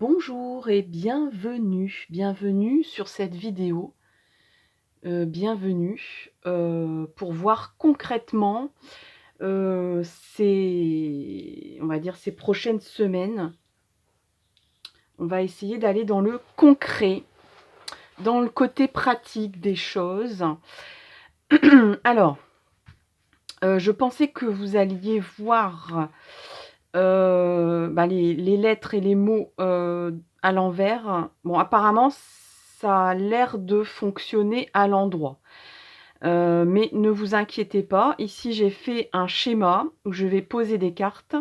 Bonjour et bienvenue sur cette vidéo. Bienvenue pour voir concrètement on va dire ces prochaines semaines. On va essayer d'aller dans le concret, dans le côté pratique des choses. Alors, je pensais que vous alliez voir les lettres et les mots à l'envers. Bon, apparemment, ça a l'air de fonctionner à l'endroit. Mais ne vous inquiétez pas, ici j'ai fait un schéma où je vais poser des cartes,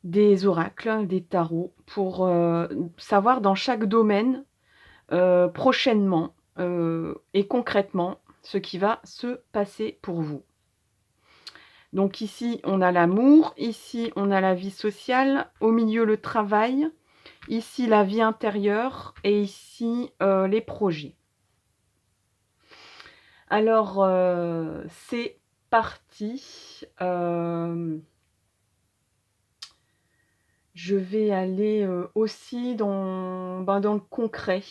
des oracles, des tarots, pour savoir dans chaque domaine, prochainement et concrètement, ce qui va se passer pour vous. Donc ici, on a l'amour, ici, on a la vie sociale, au milieu, le travail, ici, la vie intérieure et ici, les projets. Alors, c'est parti. Je vais aller aussi dans le concret.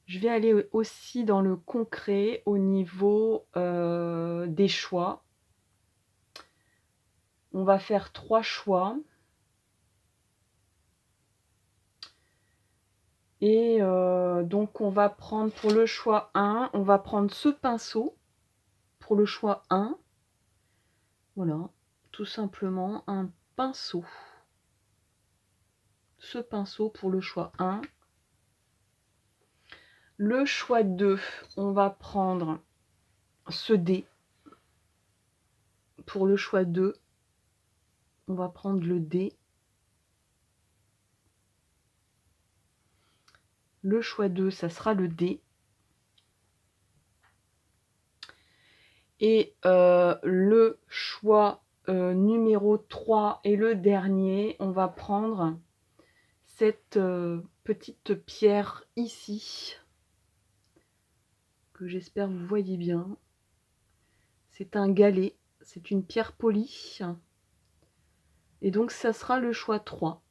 Je vais aller aussi dans le concret au niveau des choix. On va faire 3 choix. Et donc on va prendre pour le choix 1, on va prendre ce pinceau pour le choix 1. Voilà, tout simplement un pinceau. Ce pinceau pour le choix 1. Le choix 2, on va prendre ce dé. Pour le choix 2, on va prendre le dé. Le choix 2, ça sera le dé. Et le choix numéro 3 et le dernier, on va prendre cette petite pierre ici, que j'espère vous voyez bien. C'est un galet, c'est une pierre polie. Et donc ça sera le choix 3.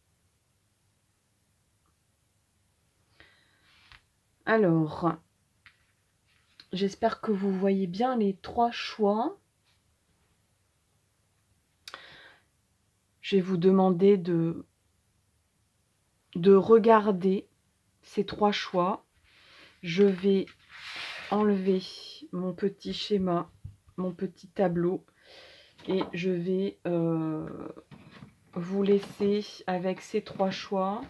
Alors, j'espère que vous voyez bien les 3 choix. Je vais vous demander de regarder ces 3 choix. Je vais enlever mon petit schéma, mon petit tableau, et je vais vous laisser avec ces 3 choix.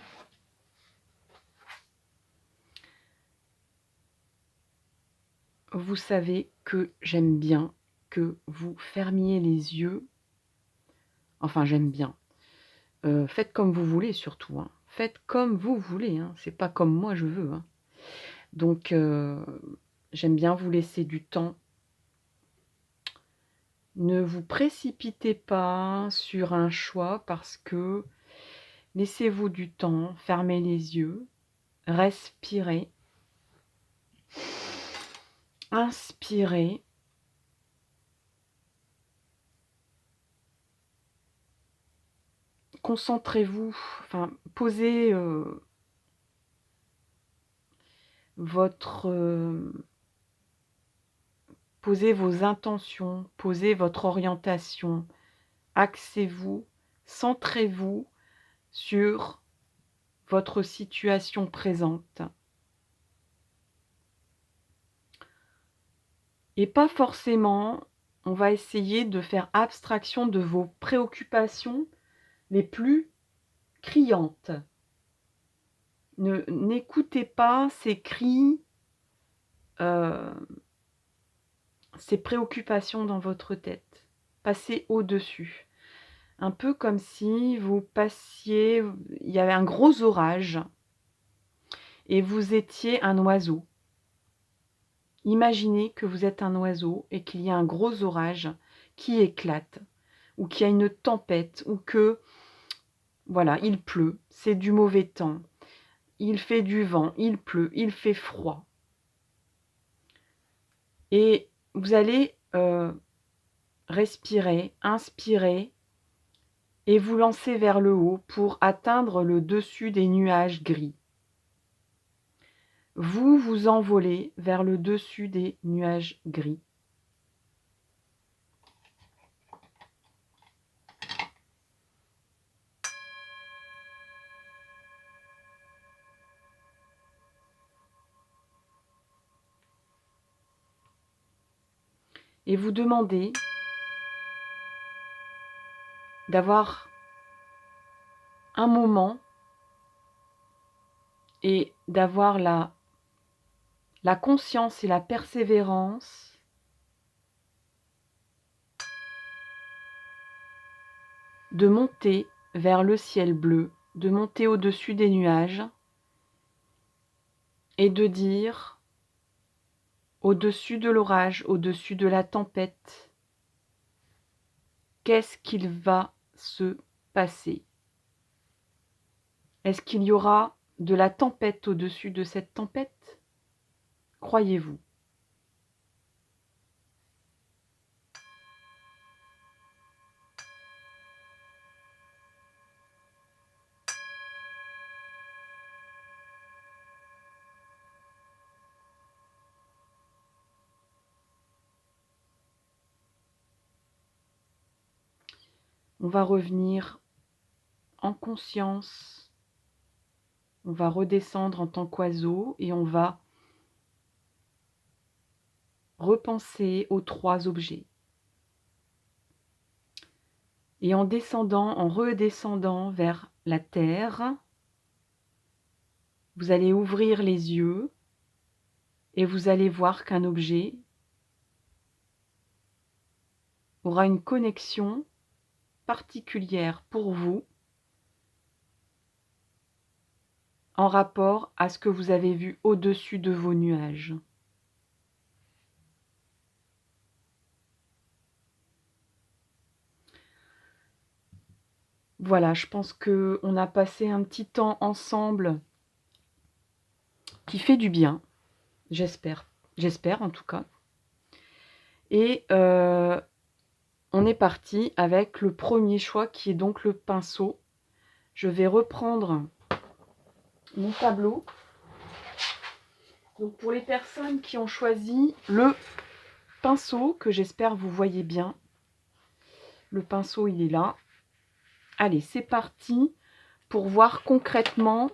Vous savez que j'aime bien que vous fermiez les yeux. Enfin, j'aime bien. Faites comme vous voulez surtout. Hein. Faites comme vous voulez. Hein. C'est pas comme moi je veux. Hein. Donc, j'aime bien vous laisser du temps. Ne vous précipitez pas sur un choix parce que laissez-vous du temps. Fermez les yeux. Respirez. Inspirez. Concentrez-vous. Enfin, posez posez vos intentions, posez votre orientation, axez-vous, centrez-vous sur votre situation présente. Et pas forcément, on va essayer de faire abstraction de vos préoccupations les plus criantes. N'écoutez pas ces cris, ces préoccupations dans votre tête. Passez au-dessus. Un peu comme si vous passiez, il y avait un gros orage et vous étiez un oiseau. Imaginez que vous êtes un oiseau et qu'il y a un gros orage qui éclate, ou qu'il y a une tempête, ou que, voilà, il pleut, c'est du mauvais temps, il fait du vent, il pleut, il fait froid. Et vous allez respirer, inspirer, et vous lancez vers le haut pour atteindre le dessus des nuages gris. Vous vous envolez vers le dessus des nuages gris. Et vous demandez d'avoir un moment et d'avoir la conscience et la persévérance de monter vers le ciel bleu, de monter au-dessus des nuages et de dire au-dessus de l'orage, au-dessus de la tempête, qu'est-ce qu'il va se passer? Est-ce qu'il y aura de la tempête au-dessus de cette tempête? Croyez-vous? On va revenir en conscience, on va redescendre en tant qu'oiseau et on va repenser aux 3 objets. Et en descendant, en redescendant vers la terre, vous allez ouvrir les yeux et vous allez voir qu'un objet aura une connexion particulière pour vous en rapport à ce que vous avez vu au-dessus de vos nuages. Voilà, je pense qu'on a passé un petit temps ensemble qui fait du bien, j'espère en tout cas. Et on est parti avec le premier choix qui est donc le pinceau. Je vais reprendre mon tableau. Donc pour les personnes qui ont choisi le pinceau, que j'espère vous voyez bien, le pinceau il est là. Allez, c'est parti pour voir concrètement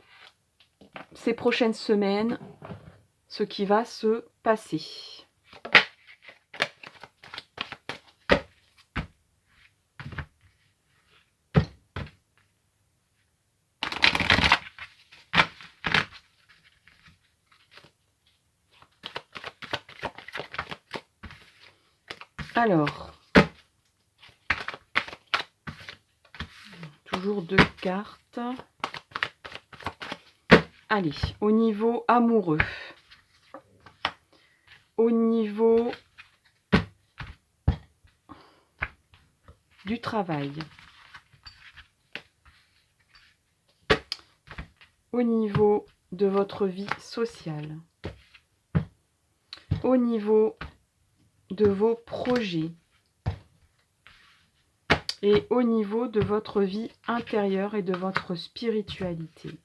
ces prochaines semaines ce qui va se passer. Alors, toujours 2 cartes. Allez, au niveau amoureux, au niveau du travail, au niveau de votre vie sociale, au niveau de vos projets et au niveau de votre vie intérieure et de votre spiritualité.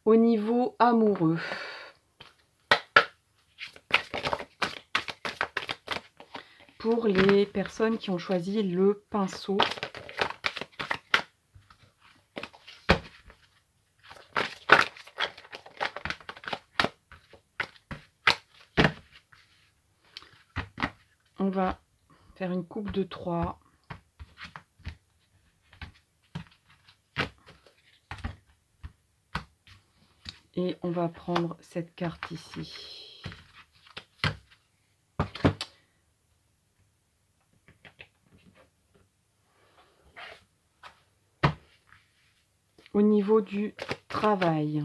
Au niveau amoureux, pour les personnes qui ont choisi le pinceau, on va faire une coupe de 3. Et on va prendre cette carte ici. Au niveau du travail.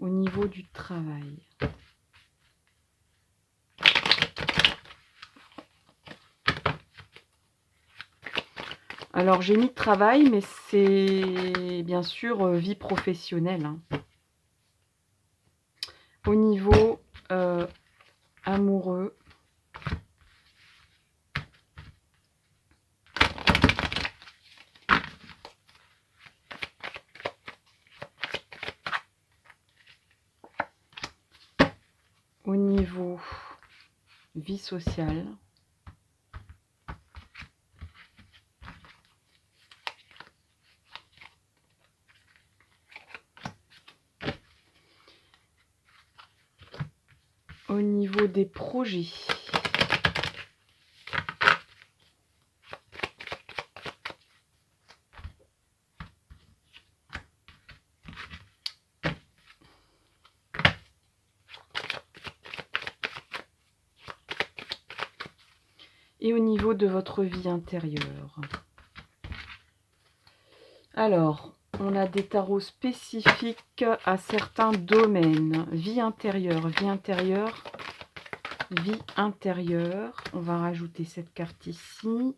Au niveau du travail. Alors j'ai mis travail, mais c'est bien sûr vie professionnelle. Hein. Au niveau amoureux. Au niveau vie sociale. Au niveau des projets. Et au niveau de votre vie intérieure. Alors, on a des tarots spécifiques à certains domaines. Vie intérieure, vie intérieure, vie intérieure. On va rajouter cette carte ici.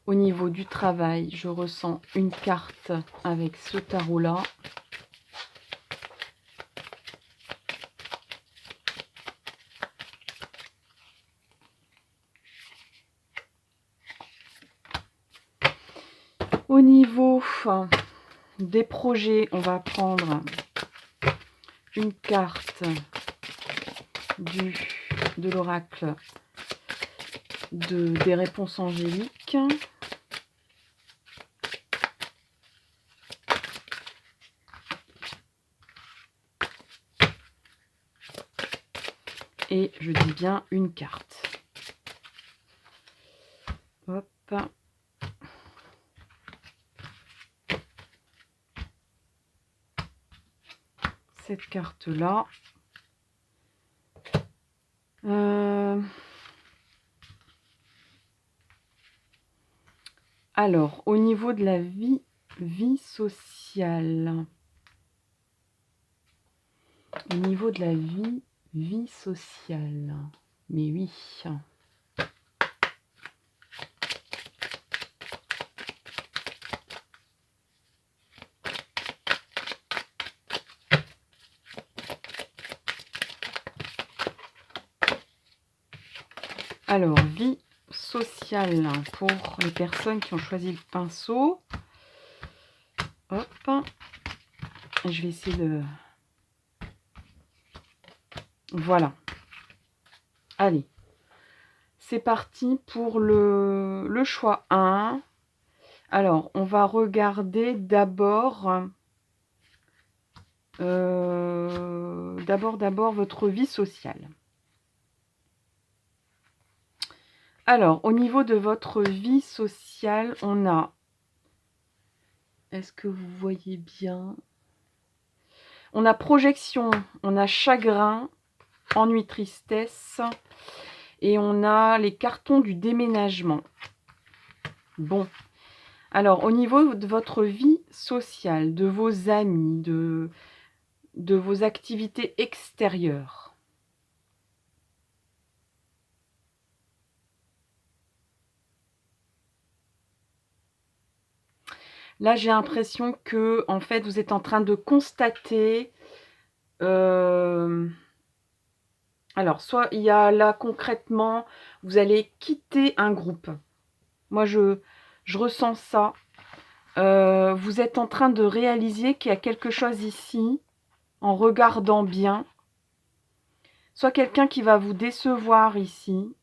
Au niveau du travail, je ressens une carte avec ce tarot-là. Au niveau des projets, on va prendre une carte de l'oracle des réponses angéliques. Et je dis bien une carte. Hop. Cette carte-là. Alors, au niveau de la vie sociale. Au niveau de la vie sociale. Mais oui. Alors, vie sociale pour les personnes qui ont choisi le pinceau. Hop. Je vais essayer de... Voilà. Allez. C'est parti pour le choix 1. Alors, on va regarder d'abord... d'abord votre vie sociale. Alors, au niveau de votre vie sociale, on a... Est-ce que vous voyez bien? On a projection, on a chagrin, ennui, tristesse. Et on a les cartons du déménagement. Bon. Alors, au niveau de votre vie sociale, de vos amis, de vos activités extérieures. Là, j'ai l'impression que, en fait, vous êtes en train de constater... alors, soit il y a là, concrètement, vous allez quitter un groupe. Moi, je ressens ça. Vous êtes en train de réaliser qu'il y a quelque chose ici, en regardant bien. Soit quelqu'un qui va vous décevoir ici.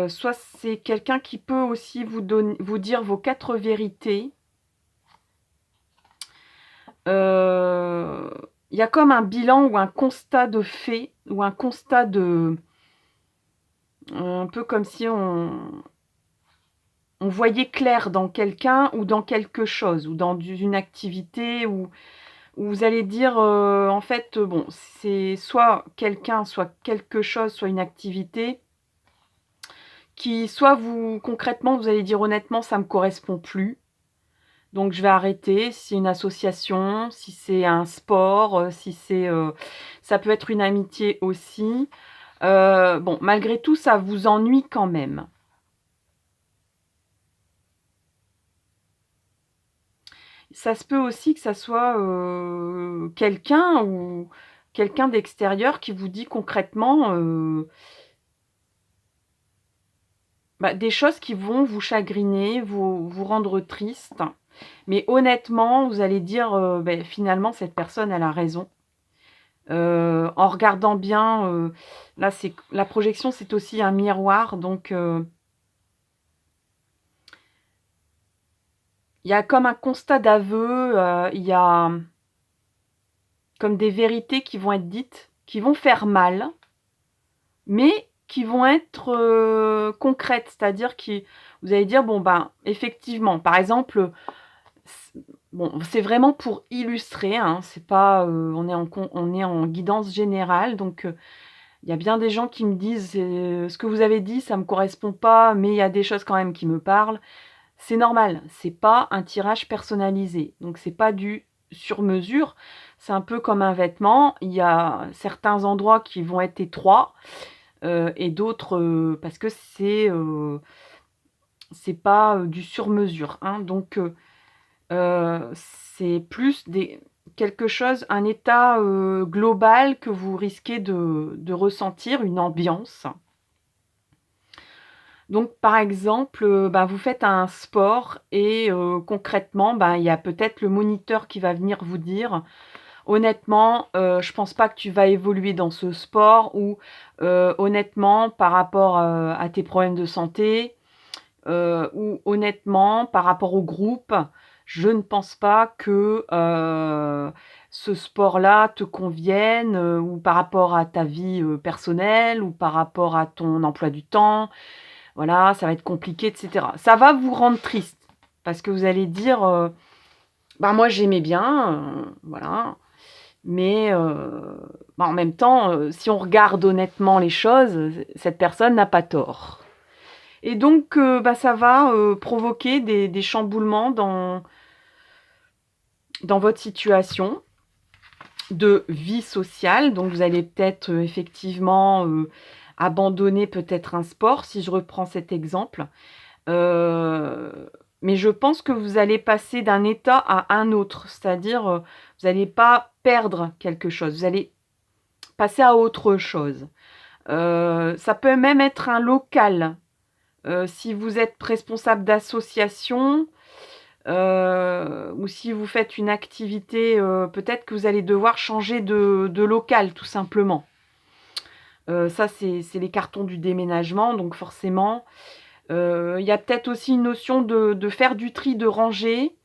Soit c'est quelqu'un qui peut aussi vous dire vos 4 vérités. Il y a comme un bilan ou un constat de fait, ou un constat de... un peu comme si on voyait clair dans quelqu'un ou dans quelque chose, ou dans une activité, où vous allez dire, en fait, bon, c'est soit quelqu'un, soit quelque chose, soit une activité, qui soit vous, concrètement, vous allez dire honnêtement, ça ne me correspond plus. Donc je vais arrêter. Si c'est une association, si c'est un sport, si c'est... ça peut être une amitié aussi. Bon, malgré tout, ça vous ennuie quand même. Ça se peut aussi que ça soit quelqu'un ou quelqu'un d'extérieur qui vous dit concrètement bah, des choses qui vont vous chagriner, vous rendre triste. Mais honnêtement, vous allez dire ben, finalement, cette personne, elle a raison. En regardant bien, là, la projection, c'est aussi un miroir. Donc, il y a comme un constat d'aveu, il y a comme des vérités qui vont être dites, qui vont faire mal, mais qui vont être concrètes. C'est-à-dire que vous allez dire, bon, ben, effectivement, par exemple, bon, c'est vraiment pour illustrer, hein, c'est pas, on est en guidance générale, donc il y a bien des gens qui me disent ce que vous avez dit, ça me correspond pas, mais il y a des choses quand même qui me parlent. C'est normal, c'est pas un tirage personnalisé, donc c'est pas du sur mesure. C'est un peu comme un vêtement. Il y a certains endroits qui vont être étroits et d'autres parce que c'est pas du sur mesure, hein. Donc c'est plus quelque chose, un état global que vous risquez de ressentir, une ambiance. Donc, par exemple, bah, vous faites un sport et concrètement, bah, il y a peut-être le moniteur qui va venir vous dire: «Honnêtement, je pense pas que tu vas évoluer dans ce sport» ou «Honnêtement, par rapport, à tes problèmes de santé» ou «Honnêtement, par rapport au groupe, je ne pense pas que, ce sport-là te convienne, ou par rapport à ta vie, personnelle ou par rapport à ton emploi du temps. Voilà, ça va être compliqué» et cetera. Ça va vous rendre triste parce que vous allez dire, «Bah, moi j'aimais bien, voilà, mais bah, en même temps, si on regarde honnêtement les choses, cette personne n'a pas tort». Et donc bah, ça va provoquer des chamboulements dans votre situation de vie sociale. Donc vous allez peut-être effectivement abandonner peut-être un sport, si je reprends cet exemple. Mais je pense que vous allez passer d'un état à un autre, c'est-à-dire, vous n'allez pas perdre quelque chose, vous allez passer à autre chose. Ça peut même être un local. Si vous êtes responsable d'association, ou si vous faites une activité, peut-être que vous allez devoir changer de local, tout simplement. Ça, c'est les cartons du déménagement, donc forcément, il y a peut-être aussi une notion de faire du tri, de ranger,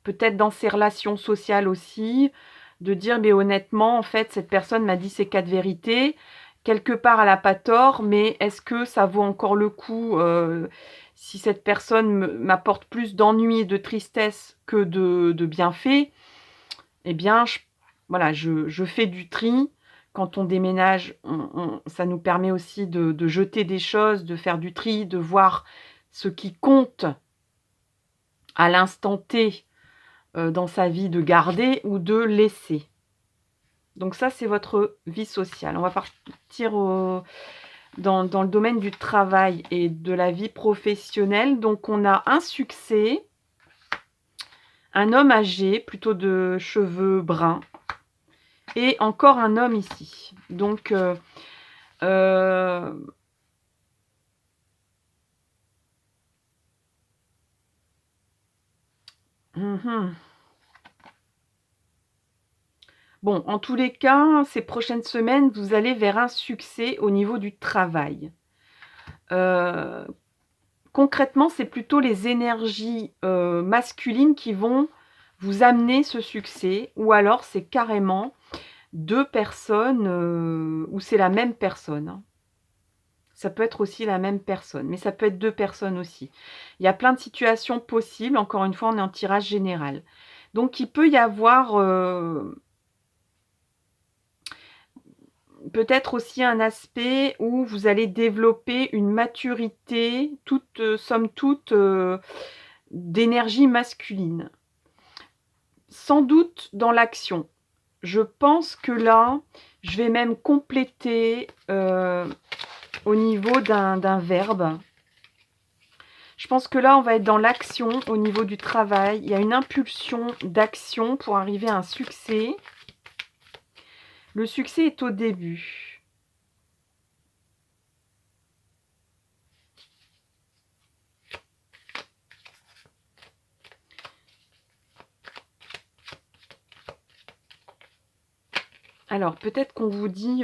peut-être dans ses relations sociales aussi, de dire: «Mais honnêtement, en fait, cette personne m'a dit ces 4 vérités. Quelque part, elle a pas tort, mais est-ce que ça vaut encore le coup, si cette personne m'apporte plus d'ennui et de tristesse que de bienfaits, eh bien, voilà, je fais du tri». Quand on déménage, ça nous permet aussi de jeter des choses, de faire du tri, de voir ce qui compte à l'instant T, dans sa vie, de garder ou de laisser. Donc ça, c'est votre vie sociale. On va partir dans le domaine du travail et de la vie professionnelle. Donc on a un succès, un homme âgé, plutôt de cheveux bruns, et encore un homme ici. Donc mmh. Bon, en tous les cas, ces prochaines semaines, vous allez vers un succès au niveau du travail. Heu, Concrètement, c'est plutôt les énergies, masculines qui vont vous amener ce succès, ou alors c'est carrément 2 personnes, ou c'est la même personne, hein. Ça peut être aussi la même personne, mais ça peut être 2 personnes aussi. Il y a plein de situations possibles, encore une fois, on est en tirage général. Donc il peut y avoir, peut-être aussi un aspect où vous allez développer une maturité toute, somme toute, d'énergie masculine. Sans doute dans l'action. Je pense que là, je vais même compléter, au niveau d'un verbe. Je pense que là, on va être dans l'action au niveau du travail. Il y a une impulsion d'action pour arriver à un succès. Le succès est au début. Alors, peut-être qu'on vous dit,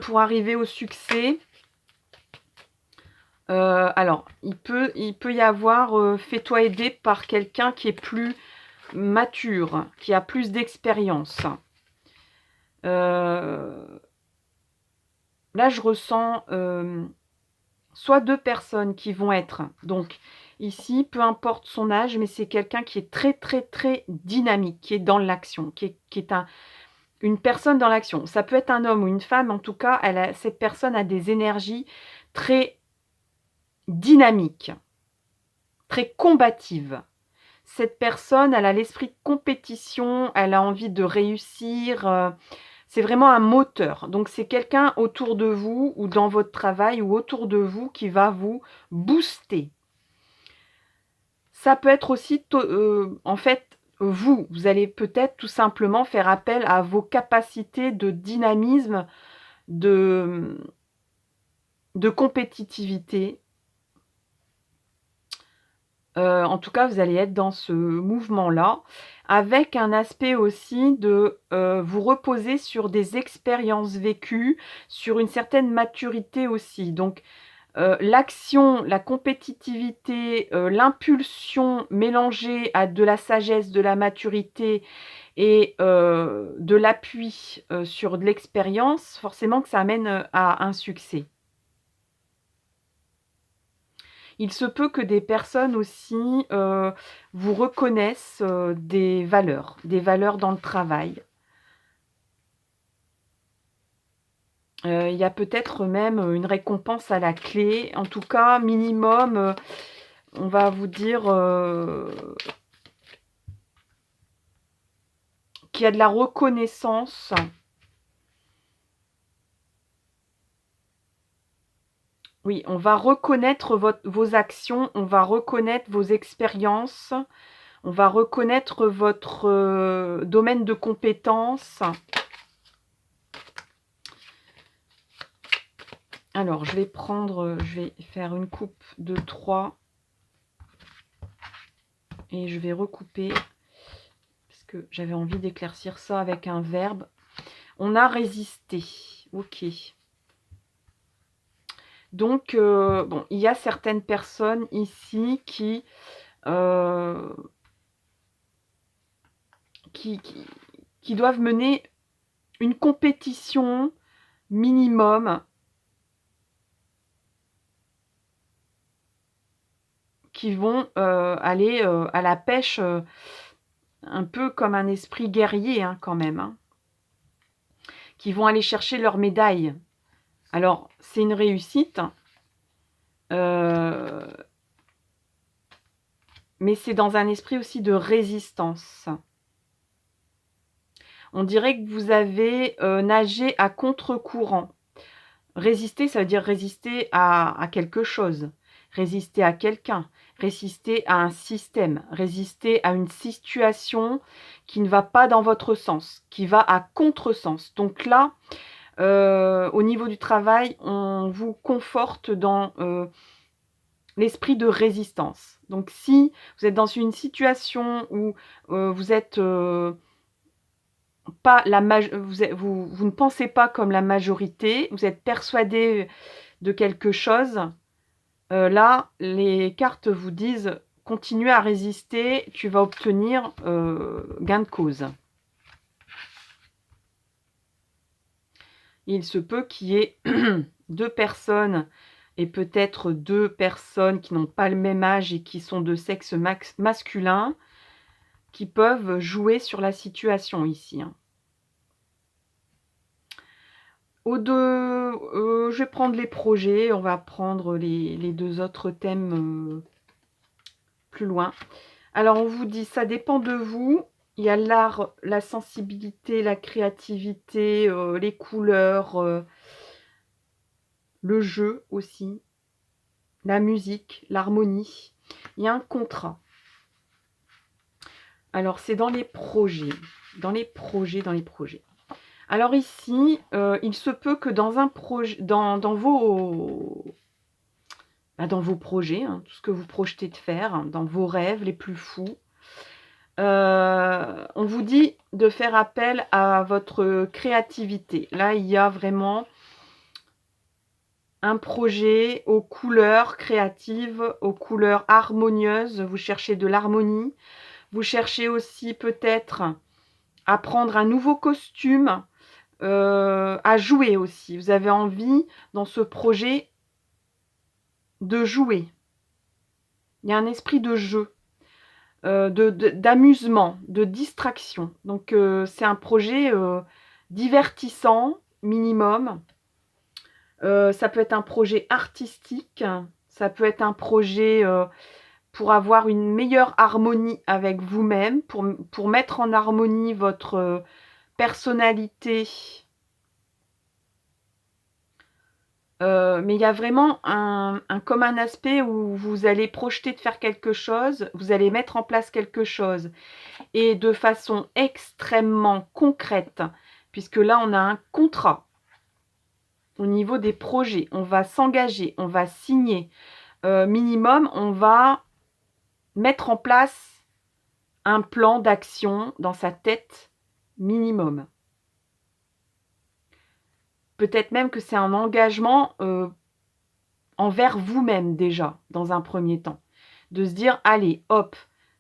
pour arriver au succès, alors, il peut y avoir, fais-toi aider par quelqu'un qui est plus mature, qui a plus d'expérience. Là, je ressens soit 2 personnes qui vont être, donc ici, peu importe son âge, mais c'est quelqu'un qui est très, très, très dynamique, qui est dans l'action, qui est une personne dans l'action. Ça peut être un homme ou une femme, en tout cas, cette personne a des énergies très dynamiques, très combatives. Cette personne, elle a l'esprit de compétition, elle a envie de réussir, c'est vraiment un moteur. Donc c'est quelqu'un autour de vous ou dans votre travail ou autour de vous qui va vous booster. Ça peut être aussi, en fait, vous allez peut-être tout simplement faire appel à vos capacités de dynamisme, de compétitivité. En tout cas, vous allez être dans ce mouvement-là, avec un aspect aussi de, vous reposer sur des expériences vécues, sur une certaine maturité aussi. Donc, l'action, la compétitivité, l'impulsion mélangée à de la sagesse, de la maturité et de l'appui, sur de l'expérience, forcément que ça amène, à un succès. Il se peut que des personnes aussi, vous reconnaissent, des valeurs dans le travail. Il y a peut-être même, une récompense à la clé. En tout cas, minimum, on va vous dire, qu'il y a de la reconnaissance. Oui, on va reconnaître vos actions, on va reconnaître vos expériences, on va reconnaître votre, domaine de compétences. Alors, je vais faire une coupe de 3 et je vais recouper parce que j'avais envie d'éclaircir ça avec un verbe. On a résisté. OK. Donc, bon, il y a certaines personnes ici euh, qui, qui doivent mener une compétition minimum, qui vont aller à la pêche, un peu comme un esprit guerrier hein, quand même, hein, qui vont aller chercher leur médaille. Alors, c'est une réussite, mais c'est dans un esprit aussi de résistance. On dirait que vous avez nagé à contre-courant. Résister, ça veut dire résister à quelque chose, résister à quelqu'un, résister à un système, résister à une situation qui ne va pas dans votre sens, qui va à contresens. Donc là, au niveau du travail, on vous conforte dans l'esprit de résistance. Donc si vous êtes dans une situation où vous êtes pas vous ne pensez pas comme la majorité, vous êtes persuadé de quelque chose, là, les cartes vous disent: «Continue à résister, tu vas obtenir, gain de cause». Il se peut qu'il y ait 2 personnes et peut-être 2 personnes qui n'ont pas le même âge et qui sont de sexe masculin, qui peuvent jouer sur la situation ici, hein. Je vais prendre les projets, on va prendre les 2 autres thèmes, plus loin. Alors on vous dit, ça dépend de vous. Il y a l'art, la sensibilité, la créativité, les couleurs, le jeu aussi. la musique, l'harmonie. Il y a un contrat. Alors, c'est dans les projets. Dans les projets, dans les projets. Alors ici, il se peut que dans un projet, dans vos projets, hein, tout ce que vous projetez de faire, hein, dans vos rêves les plus fous, on vous dit de faire appel à votre créativité. Là, il y a vraiment un projet aux couleurs créatives, aux couleurs harmonieuses. Vous cherchez de l'harmonie. Vous cherchez aussi peut-être à prendre un nouveau costume, à jouer aussi. Vous avez envie, dans ce projet, de jouer. Il y a un esprit de jeu, d'amusement, de distraction. Donc, c'est un projet divertissant, minimum. Ça peut être un projet artistique, ça peut être un projet pour avoir une meilleure harmonie avec vous-même, pour mettre en harmonie votre personnalité. Mais il y a vraiment comme un aspect où vous allez projeter de faire quelque chose, vous allez mettre en place quelque chose. Et de façon extrêmement concrète, puisque là, on a un contrat au niveau des projets. On va s'engager, on va signer. Minimum, on va mettre en place un plan d'action dans sa tête minimum. Peut-être même que c'est un engagement envers vous-même déjà, dans un premier temps. De se dire, allez, hop,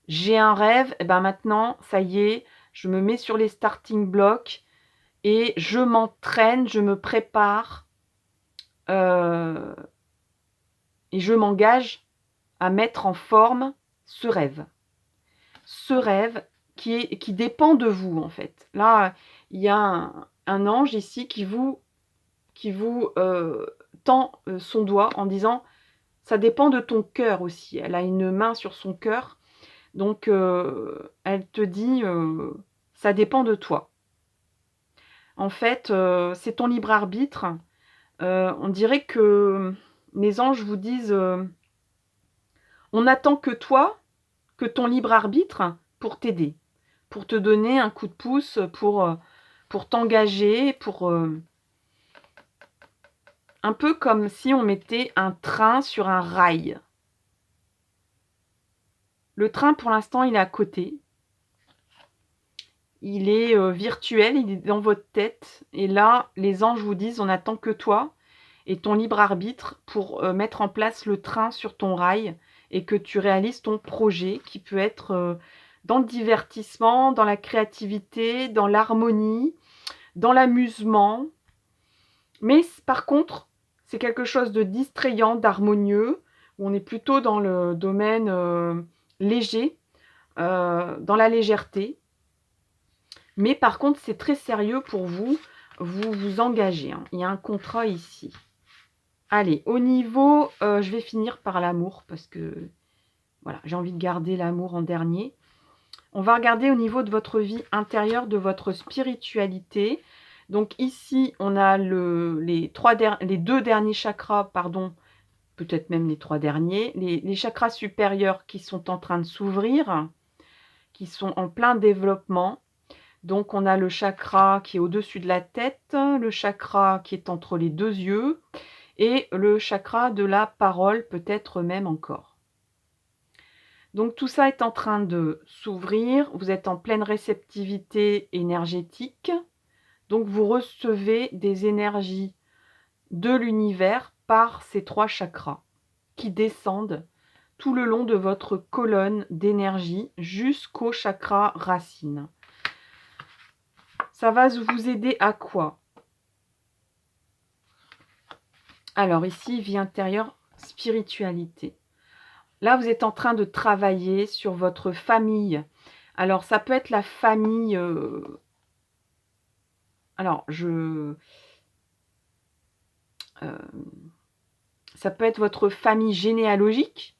j'ai un rêve, et ben maintenant, ça y est, je me mets sur les starting blocks et je m'entraîne, je me prépare et je m'engage à mettre en forme ce rêve. Ce rêve qui dépend de vous, en fait. Là, il y a un ange ici qui vous tend son doigt en disant « ça dépend de ton cœur aussi ». Elle a une main sur son cœur, donc elle te dit « ça dépend de toi ». En fait, c'est ton libre arbitre. On dirait que les anges vous disent on n'attend que toi, que ton libre arbitre pour t'aider, pour te donner un coup de pouce, pour t'engager, un peu comme si on mettait un train sur un rail. Le train, pour l'instant, il est à côté. Il est virtuel, il est dans votre tête. Et là, les anges vous disent, on n'attend que toi et ton libre arbitre pour mettre en place le train sur ton rail et que tu réalises ton projet qui peut être dans le divertissement, dans la créativité, dans l'harmonie, dans l'amusement. Mais par contre, c'est quelque chose de distrayant, d'harmonieux, où on est plutôt dans le domaine léger, dans la légèreté. Mais par contre, c'est très sérieux pour vous, vous vous engagez. Hein. Il y a un contrat ici. Allez, au niveau, je vais finir par l'amour, parce que voilà, j'ai envie de garder l'amour en dernier. On va regarder au niveau de votre vie intérieure, de votre spiritualité. Donc ici, on a les deux derniers chakras, pardon, peut-être même les 3 derniers, les chakras supérieurs qui sont en train de s'ouvrir, qui sont en plein développement. Donc on a le chakra qui est au-dessus de la tête, le chakra qui est entre les 2 yeux et le chakra de la parole, peut-être même encore. Donc tout ça est en train de s'ouvrir, vous êtes en pleine réceptivité énergétique, donc vous recevez des énergies de l'univers par ces 3 chakras qui descendent tout le long de votre colonne d'énergie jusqu'au chakra racine. Ça va vous aider à quoi? Alors ici, vie intérieure, spiritualité. Là, vous êtes en train de travailler sur votre famille. Alors, ça peut être la famille... ça peut être votre famille généalogique,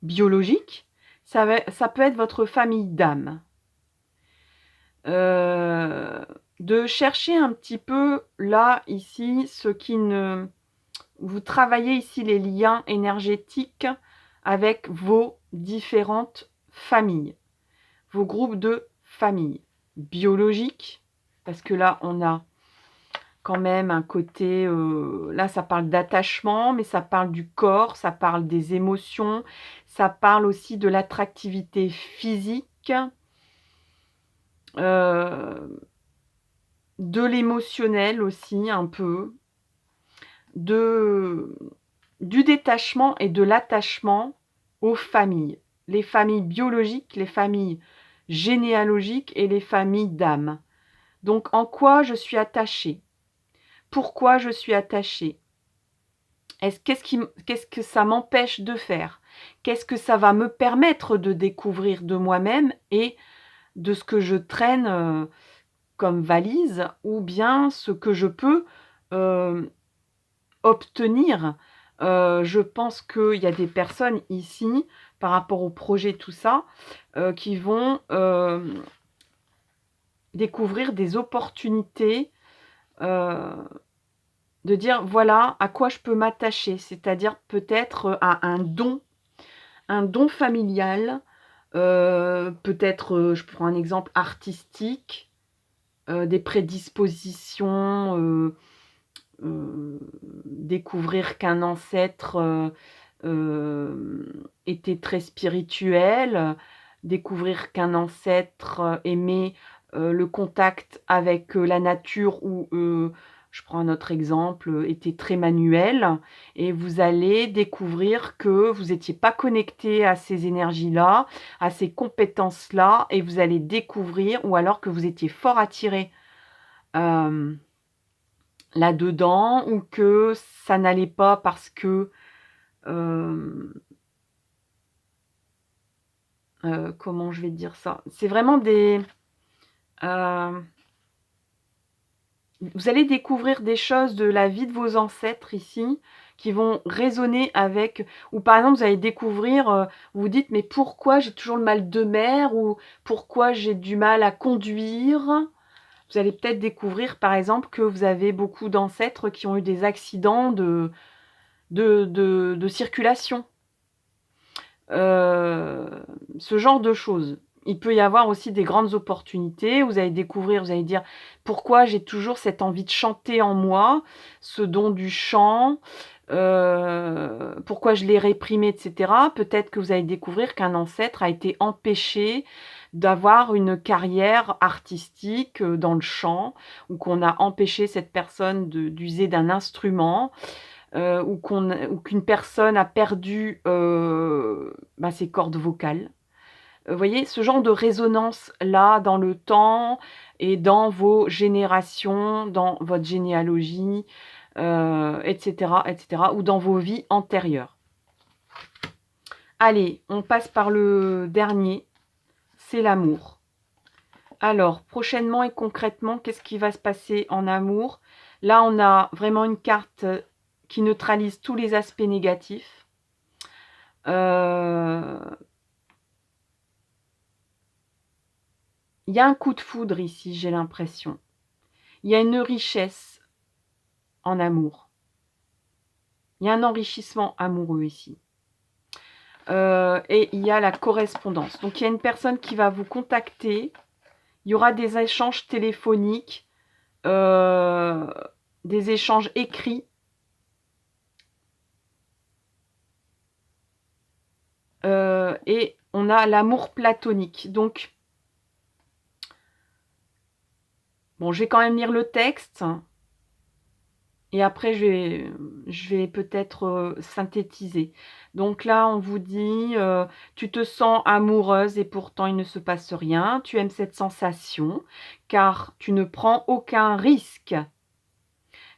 biologique. Ça peut être votre famille d'âme. De chercher un petit peu, là, ici, ce qui ne Vous travaillez ici les liens énergétiques avec vos différentes familles, vos groupes de familles biologiques, parce que là, on a quand même un côté, là, ça parle d'attachement, mais ça parle du corps, ça parle des émotions, ça parle aussi de l'attractivité physique, de l'émotionnel aussi un peu, de du détachement et de l'attachement aux familles. Les familles biologiques, les familles généalogiques et les familles d'âme. Donc, en quoi je suis attachée? Pourquoi je suis attachée? Qu'est-ce que ça m'empêche de faire? Qu'est-ce que ça va me permettre de découvrir de moi-même et de ce que je traîne, comme valise ou bien ce que je peux, hem, obtenir? Je pense qu'il y a des personnes ici, par rapport au projet, tout ça, qui vont, découvrir des opportunités, heu de dire: «Voilà à quoi je peux m'attacher», c'est-à-dire peut-être, à un don familial, peut-être, je prends un exemple artistique, des prédispositions, découvrir qu'un ancêtre, était très spirituel, découvrir qu'un ancêtre, aimait, le contact avec, la nature ou, je prends un autre exemple, était très manuel et vous allez découvrir que vous étiez pas connecté à ces énergies-là, à ces compétences-là et vous allez découvrir ou alors que vous étiez fort attiré hem là-dedans ou que ça n'allait pas parce que, hem, comment je vais dire ça? C'est vraiment des, hem, vous allez découvrir des choses de la vie de vos ancêtres ici, qui vont résonner avec ou par exemple, vous allez découvrir, vous vous dites: «Mais pourquoi j'ai toujours le mal de mer?» ou «Pourquoi j'ai du mal à conduire?» Vous allez peut-être découvrir, par exemple, que vous avez beaucoup d'ancêtres qui ont eu des accidents de circulation. Ce genre de choses. Il peut y avoir aussi des grandes opportunités. Vous allez découvrir, vous allez dire: «Pourquoi j'ai toujours cette envie de chanter en moi, ce don du chant, pourquoi je l'ai réprimé?» et cetera. Peut-être que vous allez découvrir qu'un ancêtre a été empêché d'avoir une carrière artistique, dans le chant ou qu'on a empêché cette personne d'user d'un instrument. Ou qu'une personne a perdu, bah, ses cordes vocales. Voyez? Ce genre de résonance-là dans le temps et dans vos générations, dans votre généalogie, et cetera, ou dans vos vies antérieures. Allez, on passe par le dernier, c'est l'amour. Alors, prochainement et concrètement, qu'est-ce qui va se passer en amour? Là, on a vraiment une carte, qui neutralise tous les aspects négatifs. Il y a un coup de foudre ici, j'ai l'impression. Il y a une richesse en amour. Il y a un enrichissement amoureux ici. Et il y a la correspondance. Donc il y a une personne qui va vous contacter. Il y aura des échanges téléphoniques, heu, des échanges écrits. Et on a l'amour platonique. Donc, bon, je vais quand même lire le texte et après je vais peut-être, synthétiser. Donc là, on vous dit, «Tu te sens amoureuse et pourtant il ne se passe rien. Tu aimes cette sensation car tu ne prends aucun risque.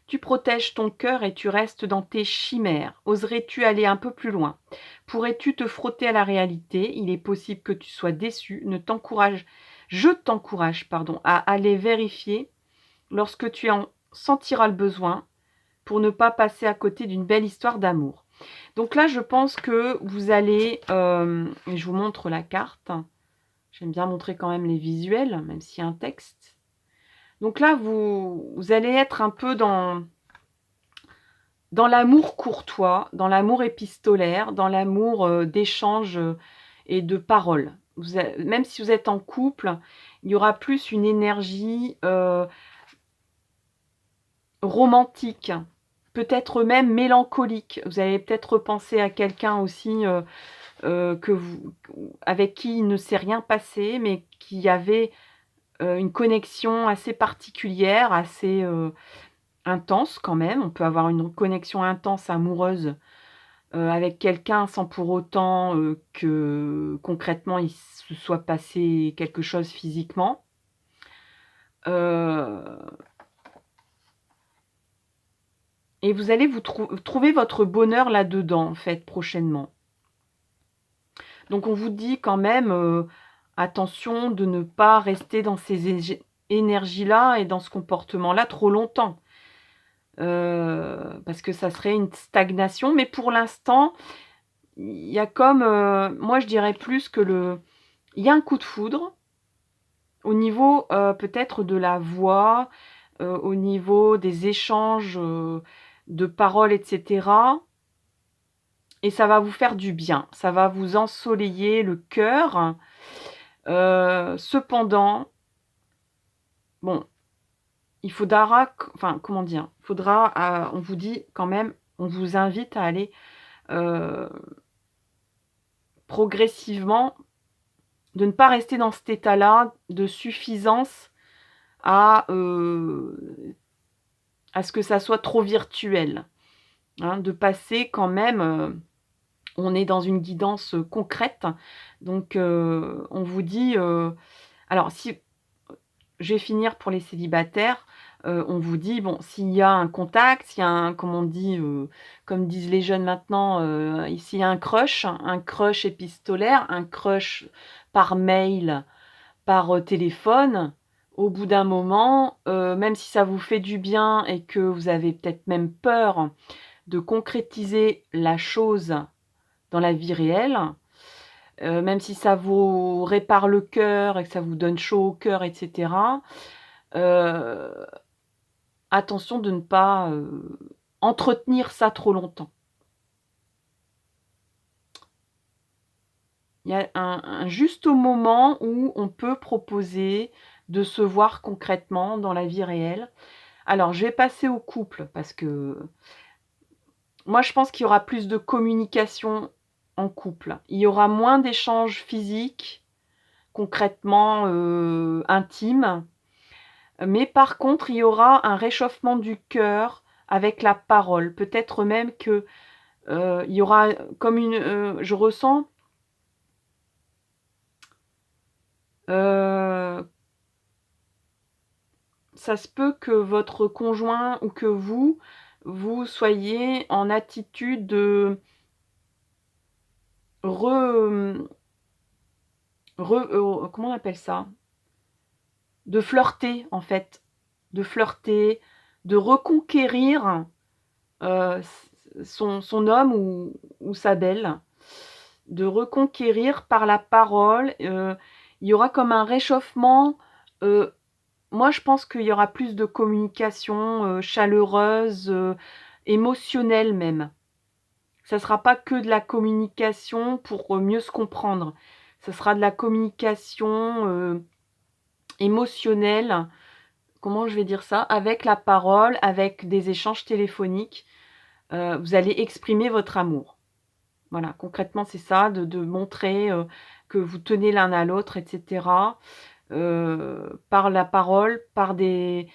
Tu protèges ton cœur et tu restes dans tes chimères. Oserais-tu aller un peu plus loin? Pourrais-tu te frotter à la réalité? Il est possible que tu sois déçu. Je t'encourage, pardon, à aller vérifier lorsque tu en sentiras le besoin pour ne pas passer à côté d'une belle histoire d'amour. Donc là, je pense que vous allez, et je vous montre la carte. J'aime bien montrer quand même les visuels, même s'il y a un texte. Donc là, vous allez être un peu dans l'amour courtois, dans l'amour épistolaire, dans l'amour, d'échange, et de paroles. Même si vous êtes en couple, il y aura plus une énergie, romantique, peut-être même mélancolique. Vous allez peut-être repenser à quelqu'un aussi, que vous avec qui il ne s'est rien passé, mais qui avait, une connexion assez particulière, assez, intense quand même. On peut avoir une connexion intense amoureuse, avec quelqu'un sans pour autant, que concrètement il se soit passé quelque chose physiquement. Heu et vous allez trouver votre bonheur là-dedans, en fait, prochainement. Donc on vous dit quand même, attention de ne pas rester dans ces énergies-là et dans ce comportement-là trop longtemps. Parce que ça serait une stagnation, mais pour l'instant, il y a comme, moi je dirais plus que il y a un coup de foudre au niveau, peut-être de la voix, au niveau des échanges, de paroles et cetera, et ça va vous faire du bien. Ça va vous ensoleiller le cœur. Cependant, bon, il faudra q enfin, comment dire? Faudra, on vous dit quand même, on vous invite à aller, heu, progressivement, de ne pas rester dans cet état-là de suffisance à, à ce que ça soit trop virtuel, hein. De passer quand même, on est dans une guidance, concrète, donc on vous dit, alors si je vais finir pour les célibataires, on vous dit, bon, s'il y a un contact, s'il y a un, comme on dit, comme disent les jeunes maintenant, s'il y a un crush épistolaire, un crush par mail, par, téléphone, au bout d'un moment, même si ça vous fait du bien et que vous avez peut-être même peur de concrétiser la chose dans la vie réelle, même si ça vous répare le cœur et que ça vous donne chaud au cœur et cetera, heu, attention de ne pas, entretenir ça trop longtemps. Il y a un juste au moment où on peut proposer de se voir concrètement dans la vie réelle. Alors je vais passer au couple parce que moi je pense qu'il y aura plus de communication en couple. Il y aura moins d'échanges physiques, concrètement, intimes. Mais par contre, il y aura un réchauffement du cœur avec la parole. Peut-être même que, il y aura comme une, je ressens, heu, ça se peut que votre conjoint ou que vous soyez en attitude de re mmh, comment on appelle ça? De flirter en fait, de flirter, de reconquérir, son homme ou sa belle. De reconquérir par la parole, il y aura comme un réchauffement, heu, moi je pense qu'il y aura plus de communication, chaleureuse, émotionnelle même. Ça sera pas que de la communication pour, mieux se comprendre. Ça sera de la communication, émotionnelle, comment je vais dire ça? Avec la parole, avec des échanges téléphoniques, vous allez exprimer votre amour. Voilà, concrètement, c'est ça, de montrer, que vous tenez l'un à l'autre et cetera, par la parole, par des,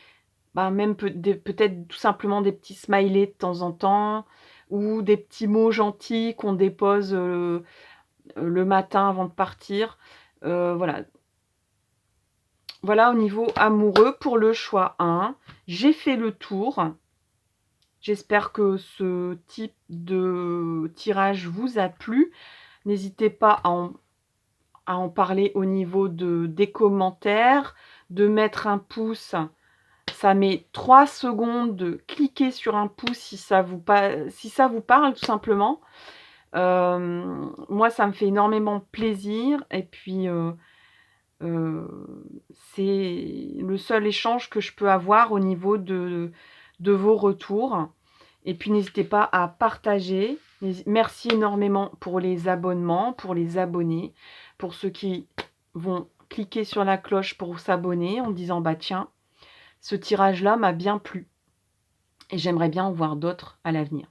bah, même peut-être tout simplement des petits smileys de temps en temps ou des petits mots gentils qu'on dépose, le matin avant de partir. Voilà. Voilà au niveau amoureux pour le choix 1. J'ai fait le tour. J'espère que ce type de tirage vous a plu. N'hésitez pas à en parler au niveau des commentaires, de mettre un pouce. Ça met 3 secondes de cliquer sur un pouce si ça vous parle tout simplement. Moi, ça me fait énormément plaisir et puis, heu, c'est le seul échange que je peux avoir au niveau de vos retours Et puis, n'hésitez pas à partager. Merci énormément pour les abonnements, pour les abonnés, pour ceux qui vont cliquer sur la cloche pour s'abonner en disant « Bah tiens, ce tirage-là m'a bien plu et j'aimerais bien en voir d'autres à l'avenir ».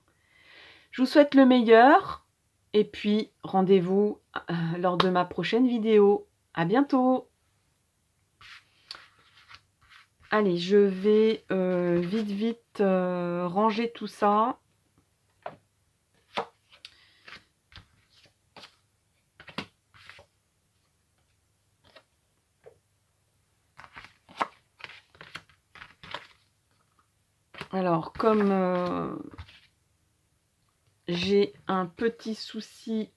Je vous souhaite le meilleur et puis rendez-vous lors de ma prochaine vidéo. À bientôt! Allez, je vais vite ranger tout ça. Alors, comme j'ai un petit souci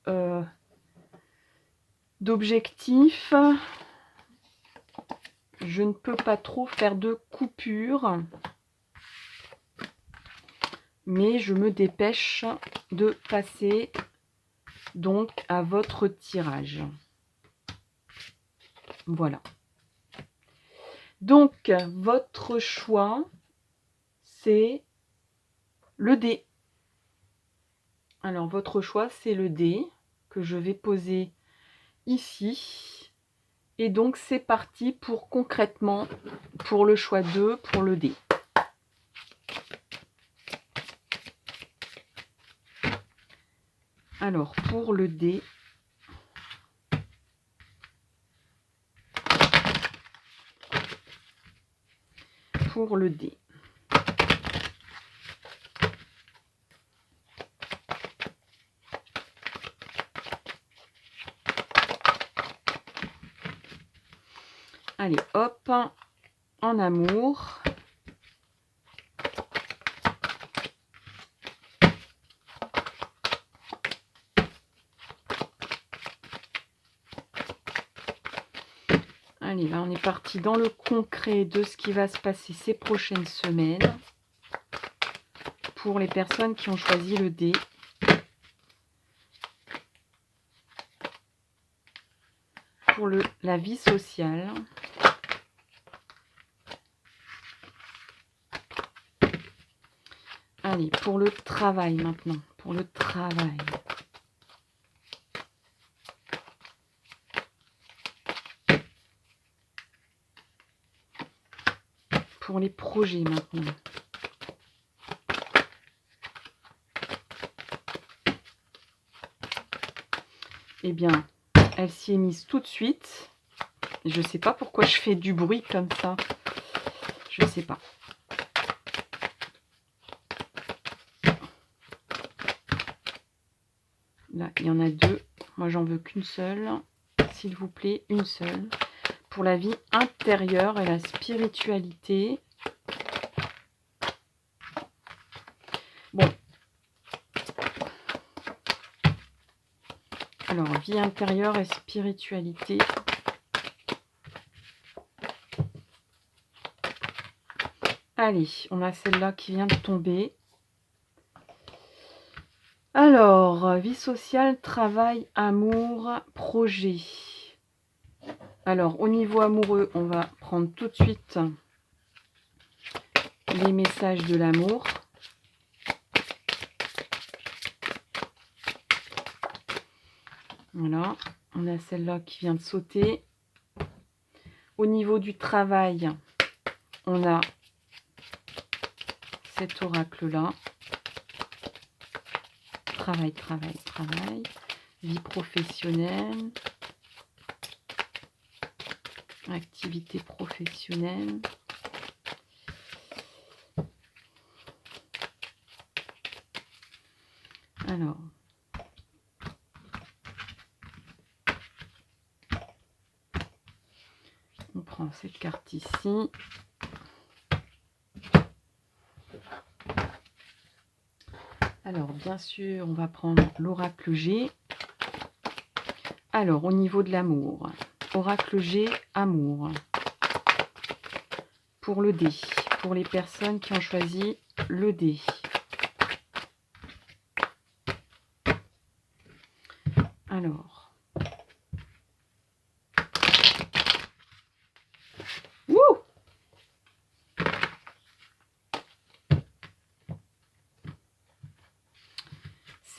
d'objectif, je ne peux pas trop faire de coupure, mais je me dépêche de passer donc à votre tirage. Voilà. Donc, votre choix, c'est le dé. Alors, votre choix, c'est le dé que je vais poser ici. Et donc, c'est parti pour concrètement, pour le choix 2, pour le dé. Alors, pour le dé, pour le dé. Allez, hop, en amour. Allez, là, on est parti dans le concret de ce qui va se passer ces prochaines semaines pour les personnes qui ont choisi le dé. Pour la vie sociale. Allez, pour le travail maintenant. Pour le travail. Pour les projets maintenant. Eh bien, elle s'y est mise tout de suite. Je ne sais pas pourquoi je fais du bruit comme ça. Je ne sais pas. Là, il y en a deux. Moi, j'en veux qu'une seule. S'il vous plaît, une seule. Pour la vie intérieure et la spiritualité. Bon. Alors, vie intérieure et spiritualité. Allez, on a celle-là qui vient de tomber. Alors, vie sociale, travail, amour, projet. Alors, au niveau amoureux, on va prendre tout de suite les messages de l'amour. Voilà, on a celle-là qui vient de sauter. Au niveau du travail, on a cet oracle-là. Travail, travail, travail. Vie professionnelle. Activité professionnelle. Alors, on prend cette carte ici. Alors, bien sûr, on va prendre l'oracle G. Alors, au niveau de l'amour, oracle G, amour. Pour le dé, pour les personnes qui ont choisi le dé. Alors. Wouh!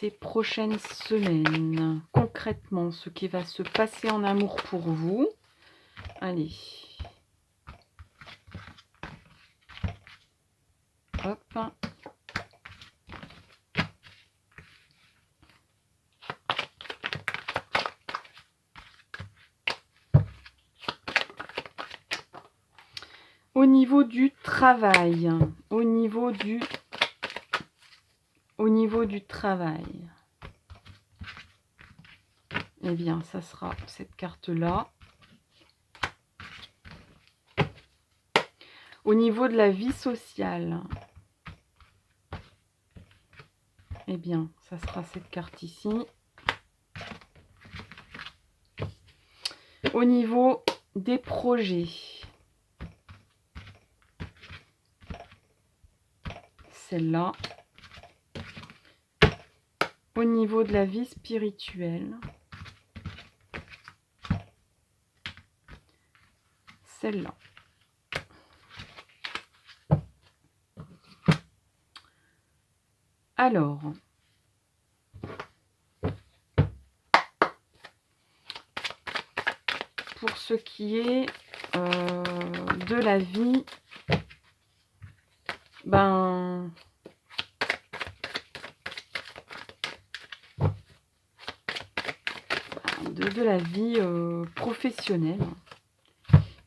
ces prochaines semaines? Concrètement, ce qui va se passer en amour pour vous. Allez. Hop. Au niveau du travail, au niveau du travail, eh bien, ça sera cette carte-là. Au niveau de la vie sociale, eh bien, ça sera cette carte ici. Au niveau des projets, celle-là. Au niveau de la vie spirituelle, celle-là. Alors, pour ce qui est de la vie, ben, de la vie professionnelle.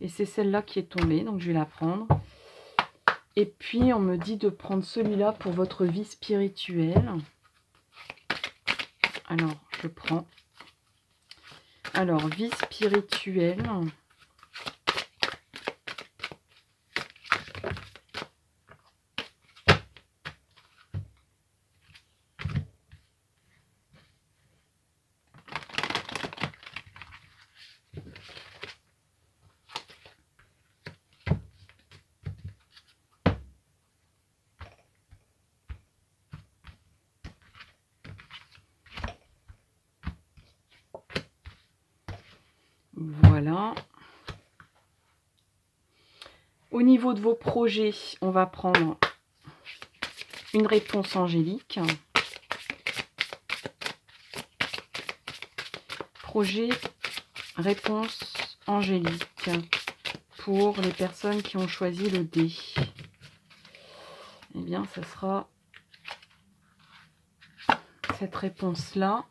Et c'est celle-là qui est tombée, donc je vais la prendre. Et puis, on me dit de prendre celui-là pour votre vie spirituelle. Alors, je prends. Alors, vie spirituelle. Voilà. Au niveau de vos projets, on va prendre une réponse angélique. Projet, réponse angélique pour les personnes qui ont choisi le D. Eh bien, ça sera cette réponse-là.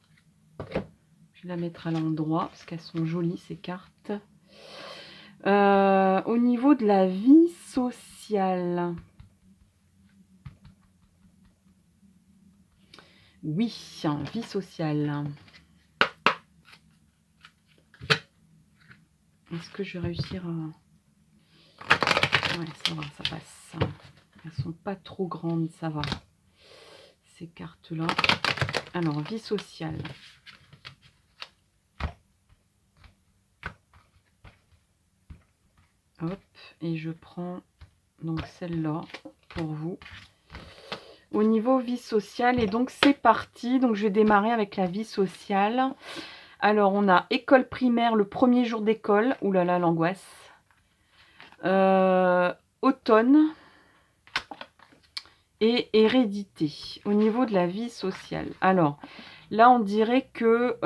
Je vais la mettre à l'endroit parce qu'elles sont jolies ces cartes. Au niveau de la vie sociale. Oui, vie sociale. Est-ce que je vais réussir à... Ouais, ça va, ça passe. Elles sont pas trop grandes, ça va. Ces cartes-là. Alors, vie sociale. Hop, et je prends donc celle-là pour vous. Au niveau vie sociale, et donc c'est parti. Donc je vais démarrer avec la vie sociale. Alors on a école primaire, le premier jour d'école. Ouh là là, l'angoisse. Automne et hérédité. Au niveau de la vie sociale. Alors là on dirait que...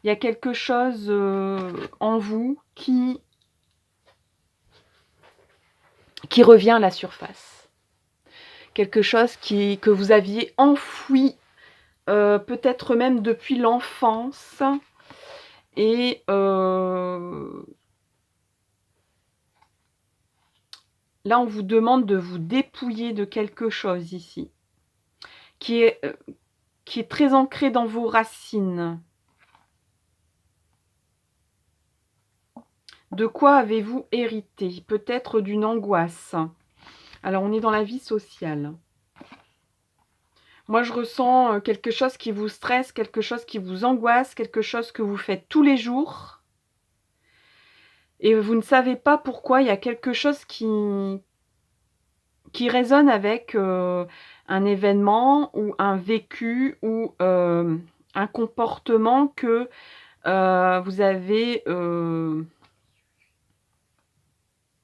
il y a quelque chose en vous qui revient à la surface. Quelque chose que vous aviez enfoui, peut-être même depuis l'enfance. Et là, on vous demande de vous dépouiller de quelque chose ici, qui est très ancré dans vos racines. De quoi avez-vous hérité? Peut-être d'une angoisse. Alors, on est dans la vie sociale. Moi, je ressens quelque chose qui vous stresse, quelque chose qui vous angoisse, quelque chose que vous faites tous les jours. Et vous ne savez pas pourquoi. Il y a quelque chose qui résonne avec un événement ou un vécu ou un comportement que vous avez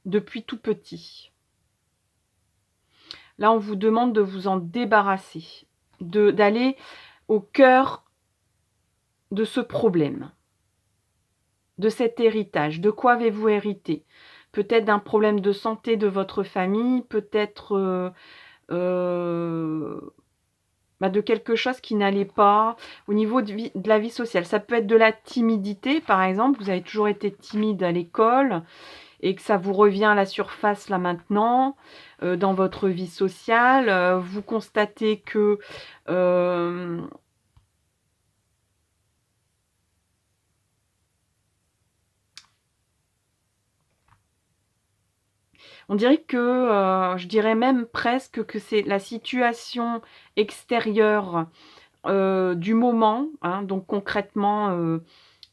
depuis tout petit. Là, on vous demande de vous en débarrasser, d'aller au cœur de ce problème, de cet héritage. De quoi avez-vous hérité? Peut-être d'un problème de santé de votre famille, peut-être, de quelque chose qui n'allait pas au niveau de la vie sociale. Ça peut être de la timidité, par exemple. Vous avez toujours été timide à l'école et que ça vous revient à la surface là maintenant, dans votre vie sociale. Vous constatez que, hem on dirait que, je dirais même presque que c'est la situation extérieure, du moment, hein, donc concrètement,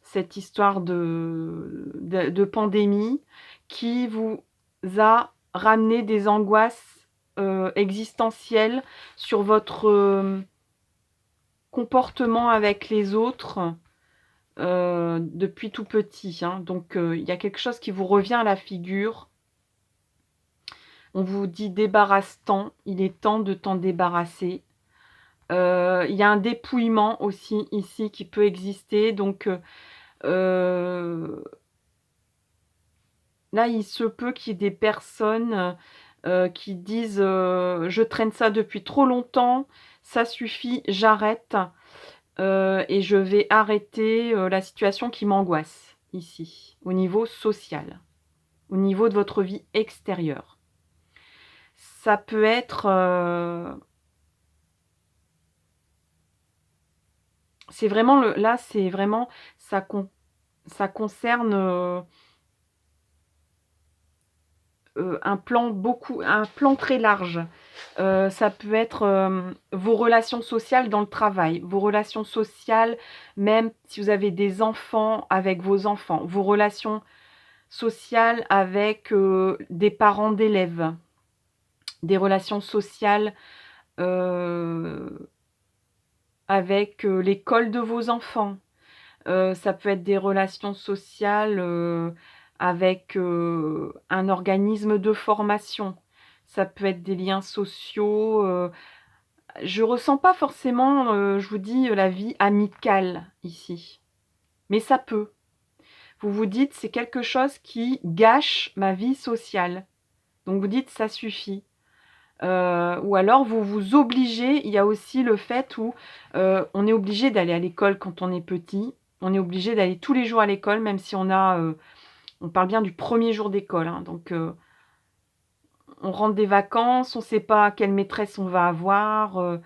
cette histoire de pandémie qui vous a ramené des angoisses, existentielles sur votre, comportement avec les autres, depuis tout petit, hein. Donc, il y a quelque chose qui vous revient à la figure. On vous dit: «Débarrasse-t'en, il est temps de t'en débarrasser». Il y a un dépouillement aussi ici qui peut exister donc heu, là, il se peut qu'il y ait des personnes, qui disent, «Je traîne ça depuis trop longtemps, ça suffit, j'arrête, et je vais arrêter, la situation qui m'angoisse», ici, au niveau social, au niveau de votre vie extérieure. Ça peut être, c'est vraiment là, c'est vraiment ça concerne, un plan très large. Ça peut être, vos relations sociales dans le travail, vos relations sociales, même si vous avez des enfants, avec vos enfants, vos relations sociales avec, des parents d'élèves, des relations sociales, heu, avec, l'école de vos enfants. Ça peut être des relations sociales, avec, un organisme de formation. Ça peut être des liens sociaux, je ressens pas forcément, je vous dis, la vie amicale ici, mais ça peut. Vous vous dites: «C'est quelque chose qui gâche ma vie sociale». Donc vous dites: «Ça suffit». Ou alors vous vous obligez, il y a aussi le fait où, on est obligé d'aller à l'école quand on est petit. On est obligé d'aller tous les jours à l'école, même si on parle bien du premier jour d'école, hein, donc on rentre des vacances, on ne sait pas quelle maîtresse on va avoir,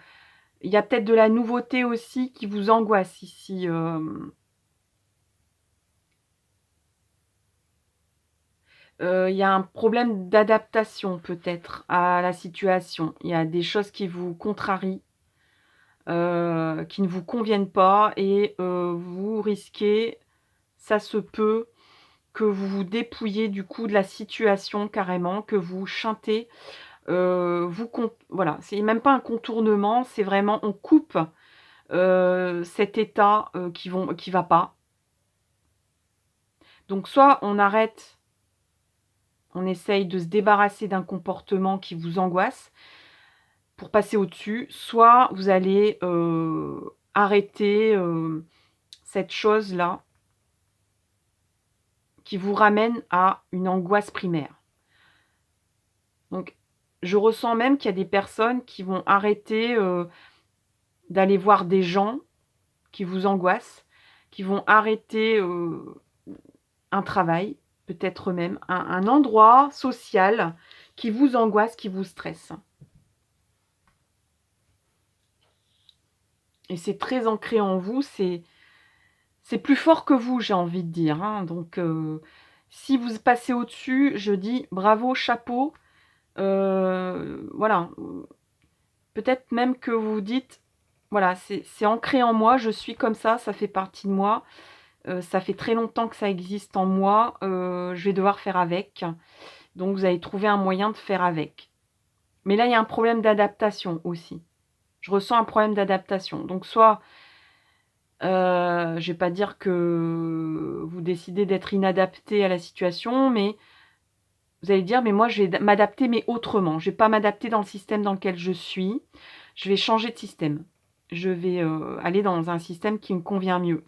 il y a peut-être de la nouveauté aussi qui vous angoisse ici, il y a un problème d'adaptation peut-être à la situation. Il y a des choses qui vous contrarient, qui ne vous conviennent pas et vous risquez, ça se peut, que vous vous dépouillez du coup de la situation carrément, que vous chantez, voilà, c'est même pas un contournement, c'est vraiment on coupe, cet état, qui va pas. Donc soit on arrête, on essaye de se débarrasser d'un comportement qui vous angoisse pour passer au-dessus, soit vous allez, arrêter, cette chose-là qui vous ramène à une angoisse primaire. Donc je ressens même qu'il y a des personnes qui vont arrêter, d'aller voir des gens qui vous angoissent, qui vont arrêter, un travail, peut-être même un endroit social qui vous angoisse, qui vous stresse. Et c'est très ancré en vous, c'est plus fort que vous, j'ai envie de dire, hein. Donc si vous passez au-dessus, je dis: «Bravo, chapeau», voilà, peut-être même que vous vous dites: «Voilà, c'est ancré en moi, je suis comme ça fait partie de moi, ça fait très longtemps que ça existe en moi, je vais devoir faire avec». Donc vous allez trouver un moyen de faire avec. Mais là, il y a un problème d'adaptation aussi. Je ressens un problème d'adaptation. Donc soit, je vais pas dire que vous décidez d'être inadapté à la situation, mais Vous allez dire: «Mais moi, je vais m'adapter, mais autrement. Je vais pas m'adapter dans le système dans lequel je suis. Je vais changer de système. Je vais, aller dans un système qui me convient mieux».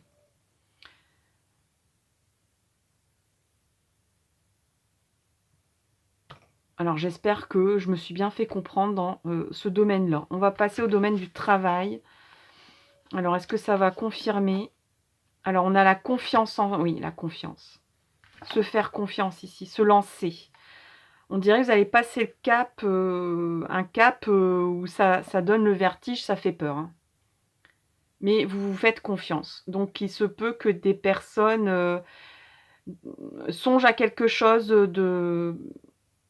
Alors j'espère que je me suis bien fait comprendre dans, ce domaine-là. On va passer au domaine du travail. Alors est-ce que ça va confirmer? Alors on a la confiance en oui, la confiance. Se faire confiance ici, se lancer. On dirait que vous allez passer le cap, un cap, où ça donne le vertige, ça fait peur, hein. Mais vous vous faites confiance. Donc il se peut que des personnes, songent à quelque chose, de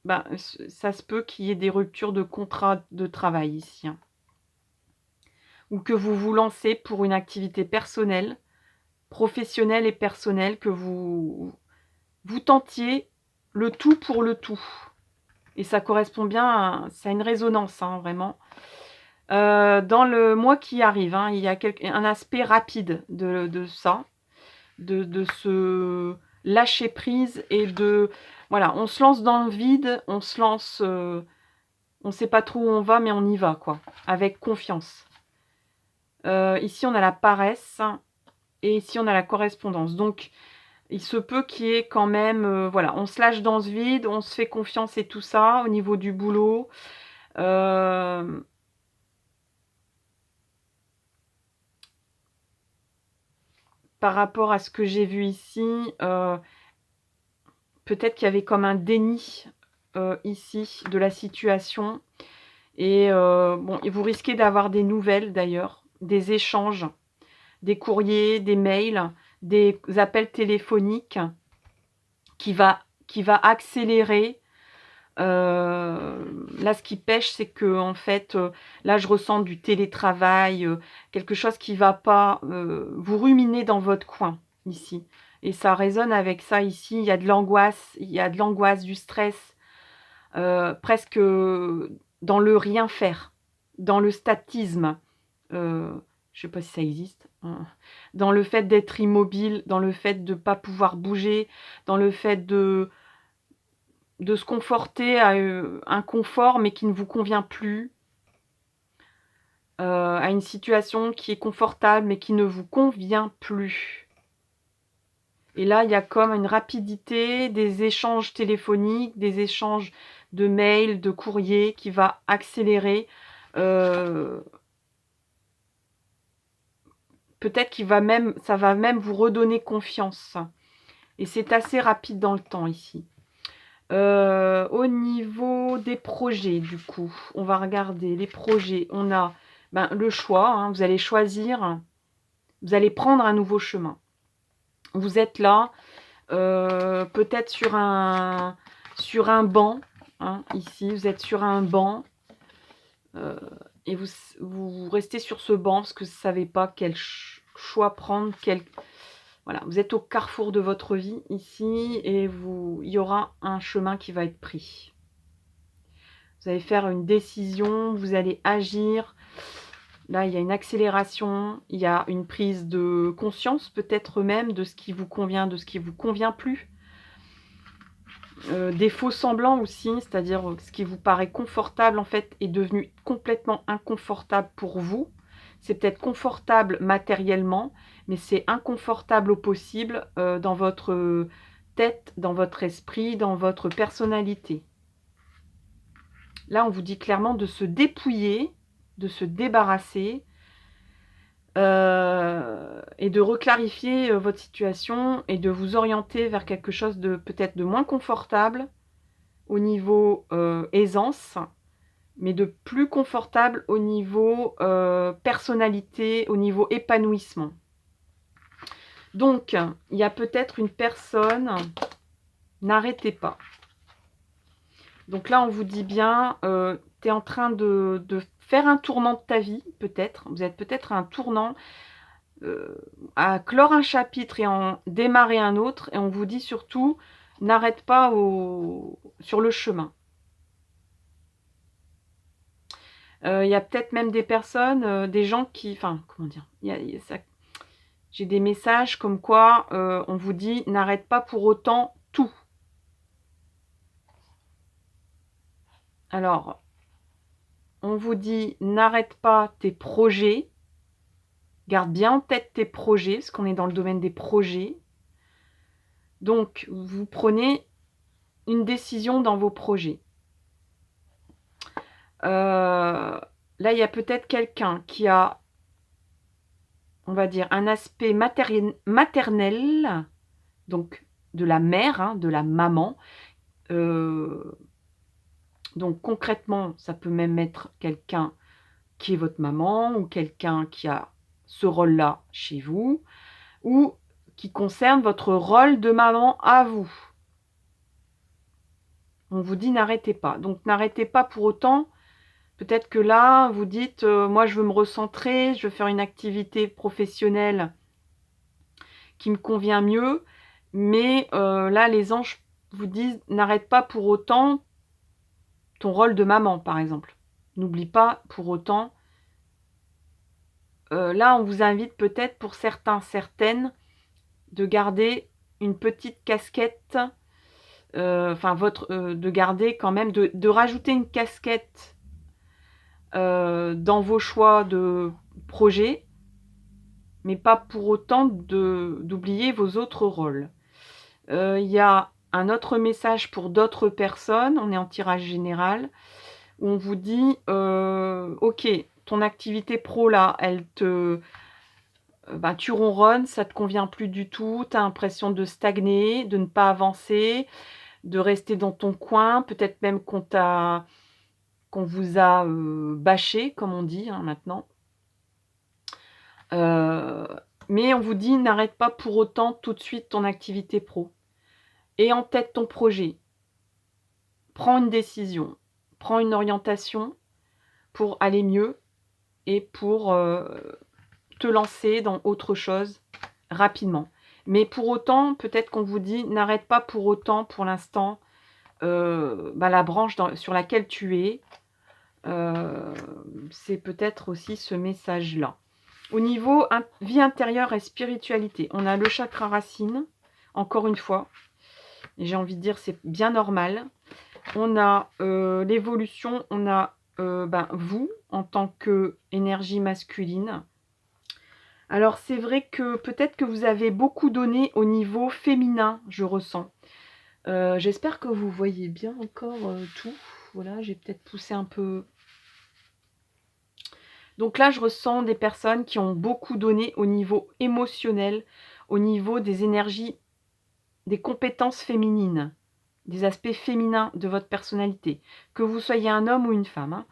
ben, ça se peut qu'il y ait des ruptures de contrat de travail ici, hein. Ou que vous vous lancez pour une activité personnelle, professionnelle et personnelle, que vous tentiez le tout pour le tout. Et ça correspond bien à ça a une résonance, hein, vraiment. Dans le mois qui arrive, hein, il y a un aspect rapide de ça, de ce lâcher prise et de voilà, on se lance dans le vide, on se lance, on sait pas trop où on va, mais on y va quoi, avec confiance. Ici on a la paresse et ici on a la correspondance. Donc il se peut qu'il y ait quand même, voilà, on se lâche dans ce vide, on se fait confiance et tout ça, au niveau du boulot. Hem, Par rapport à ce que j'ai vu ici, peut-être qu'il y avait comme un déni, ici, de la situation et bon et vous risquez d'avoir des nouvelles d'ailleurs, des échanges, des courriers, des mails, des appels téléphoniques qui va accélérer. Là, ce qui pêche, c'est qu'en fait, là, je ressens du télétravail, quelque chose qui va pas, vous ruminer dans votre coin, ici et ça résonne avec ça ici. Il y a de l'angoisse, du stress, presque, dans le rien faire, dans le statisme, je sais pas si ça existe, hein. Dans le fait d'être immobile, dans le fait de pas pouvoir bouger, dans le fait de se conforter à, un confort, mais qui ne vous convient plus, à une situation qui est confortable, mais qui ne vous convient plus. Et là, il y a comme une rapidité des échanges téléphoniques, des échanges de mails, de courriers qui va accélérer. Heu, Peut-être ça va même vous redonner confiance et c'est assez rapide dans le temps ici. Au niveau des projets du coup, on va regarder les projets. On a, ben, le choix, hein, vous allez choisir, vous allez prendre un nouveau chemin. Vous êtes là, peut-être sur un banc, hein, ici, vous êtes sur un banc, heu et vous restez sur ce banc parce que vous ne savez pas quel choix prendre, voilà, vous êtes au carrefour de votre vie ici et il y aura un chemin qui va être pris. Vous allez faire une décision, vous allez agir. Là, il y a une accélération, il y a une prise de conscience peut-être même de ce qui vous convient, de ce qui vous convient plus. Des faux semblants aussi, c'est-à-dire, ce qui vous paraît confortable en fait est devenu complètement inconfortable pour vous. C'est peut-être confortable matériellement, mais c'est inconfortable au possible, dans votre, tête, dans votre esprit, dans votre personnalité. Là, on vous dit clairement de se dépouiller, de se débarrasser, et de reclarifier, votre situation et de vous orienter vers quelque chose de peut-être de moins confortable au niveau, aisance, mais de plus confortable au niveau, personnalité, au niveau épanouissement. Donc, il y a peut-être une personne, n'arrêtez pas. Donc là, on vous dit bien, tu es en train de faire un tournant de ta vie, peut-être. Vous êtes peut-être à un tournant, à clore un chapitre et en démarrer un autre et on vous dit surtout: «N'arrête pas sur le chemin». Il y a peut-être même des personnes, des gens qui enfin, comment dire? Il y a ça j'ai des messages comme quoi, on vous dit: «N'arrête pas pour autant tout». Alors, on vous dit: «N'arrête pas tes projets». Garde bien en tête tes projets, parce qu'on est dans le domaine des projets. Donc, vous prenez une décision dans vos projets. Là, il y a peut-être quelqu'un qui a, on va dire, un aspect maternel, donc de la mère, hein, de la maman. Donc concrètement, ça peut même être quelqu'un qui est votre maman ou quelqu'un qui a ce rôle-là chez vous ou qui concerne votre rôle de maman à vous. On vous dit: «N'arrêtez pas». Donc n'arrêtez pas pour autant. Peut-être que là, vous dites: «Moi, je veux me recentrer, je veux faire une activité professionnelle qui me convient mieux». Mais là, les anges vous disent: «N'arrête pas pour autant ton rôle de maman», par exemple. N'oublie pas pour autant. Là, on vous invite peut-être pour certains, certaines, de garder une petite casquette, enfin de garder quand même, de rajouter une casquette, dans vos choix de projets, mais pas pour autant d'oublier vos autres rôles. Il y a un autre message pour d'autres personnes, on est en tirage général, où on vous dit: «OK, ton activité pro là, elle te bah, tu ronronnes, ça te convient plus du tout, tu as l'impression de stagner, de ne pas avancer, de rester dans ton coin». Peut-être même qu'on vous a, bâché comme on dit, hein, maintenant. Heu, mais on vous dit: «N'arrête pas pour autant tout de suite ton activité pro. Aie en tête ton projet. Prends une décision, prends une orientation pour aller mieux et pour, te lancer dans autre chose rapidement». Mais pour autant, peut-être qu'on vous dit: «N'arrête pas pour autant pour l'instant, bah, la branche sur laquelle tu es». Heu, c'est peut-être aussi ce message-là. Au niveau vie intérieure et spiritualité, on a le chakra racine, encore une fois, et j'ai envie de dire c'est bien normal. On a l'évolution, on a ben, vous en tant qu'énergie masculine. Alors c'est vrai que peut-être que vous avez beaucoup donné au niveau féminin, je ressens. J'espère que vous voyez bien encore tout. Voilà, j'ai peut-être poussé un peu. Donc là, je ressens des personnes qui ont beaucoup donné au niveau émotionnel, au niveau des énergies, des compétences féminines, des aspects féminins de votre personnalité, que vous soyez un homme ou une femme, hein.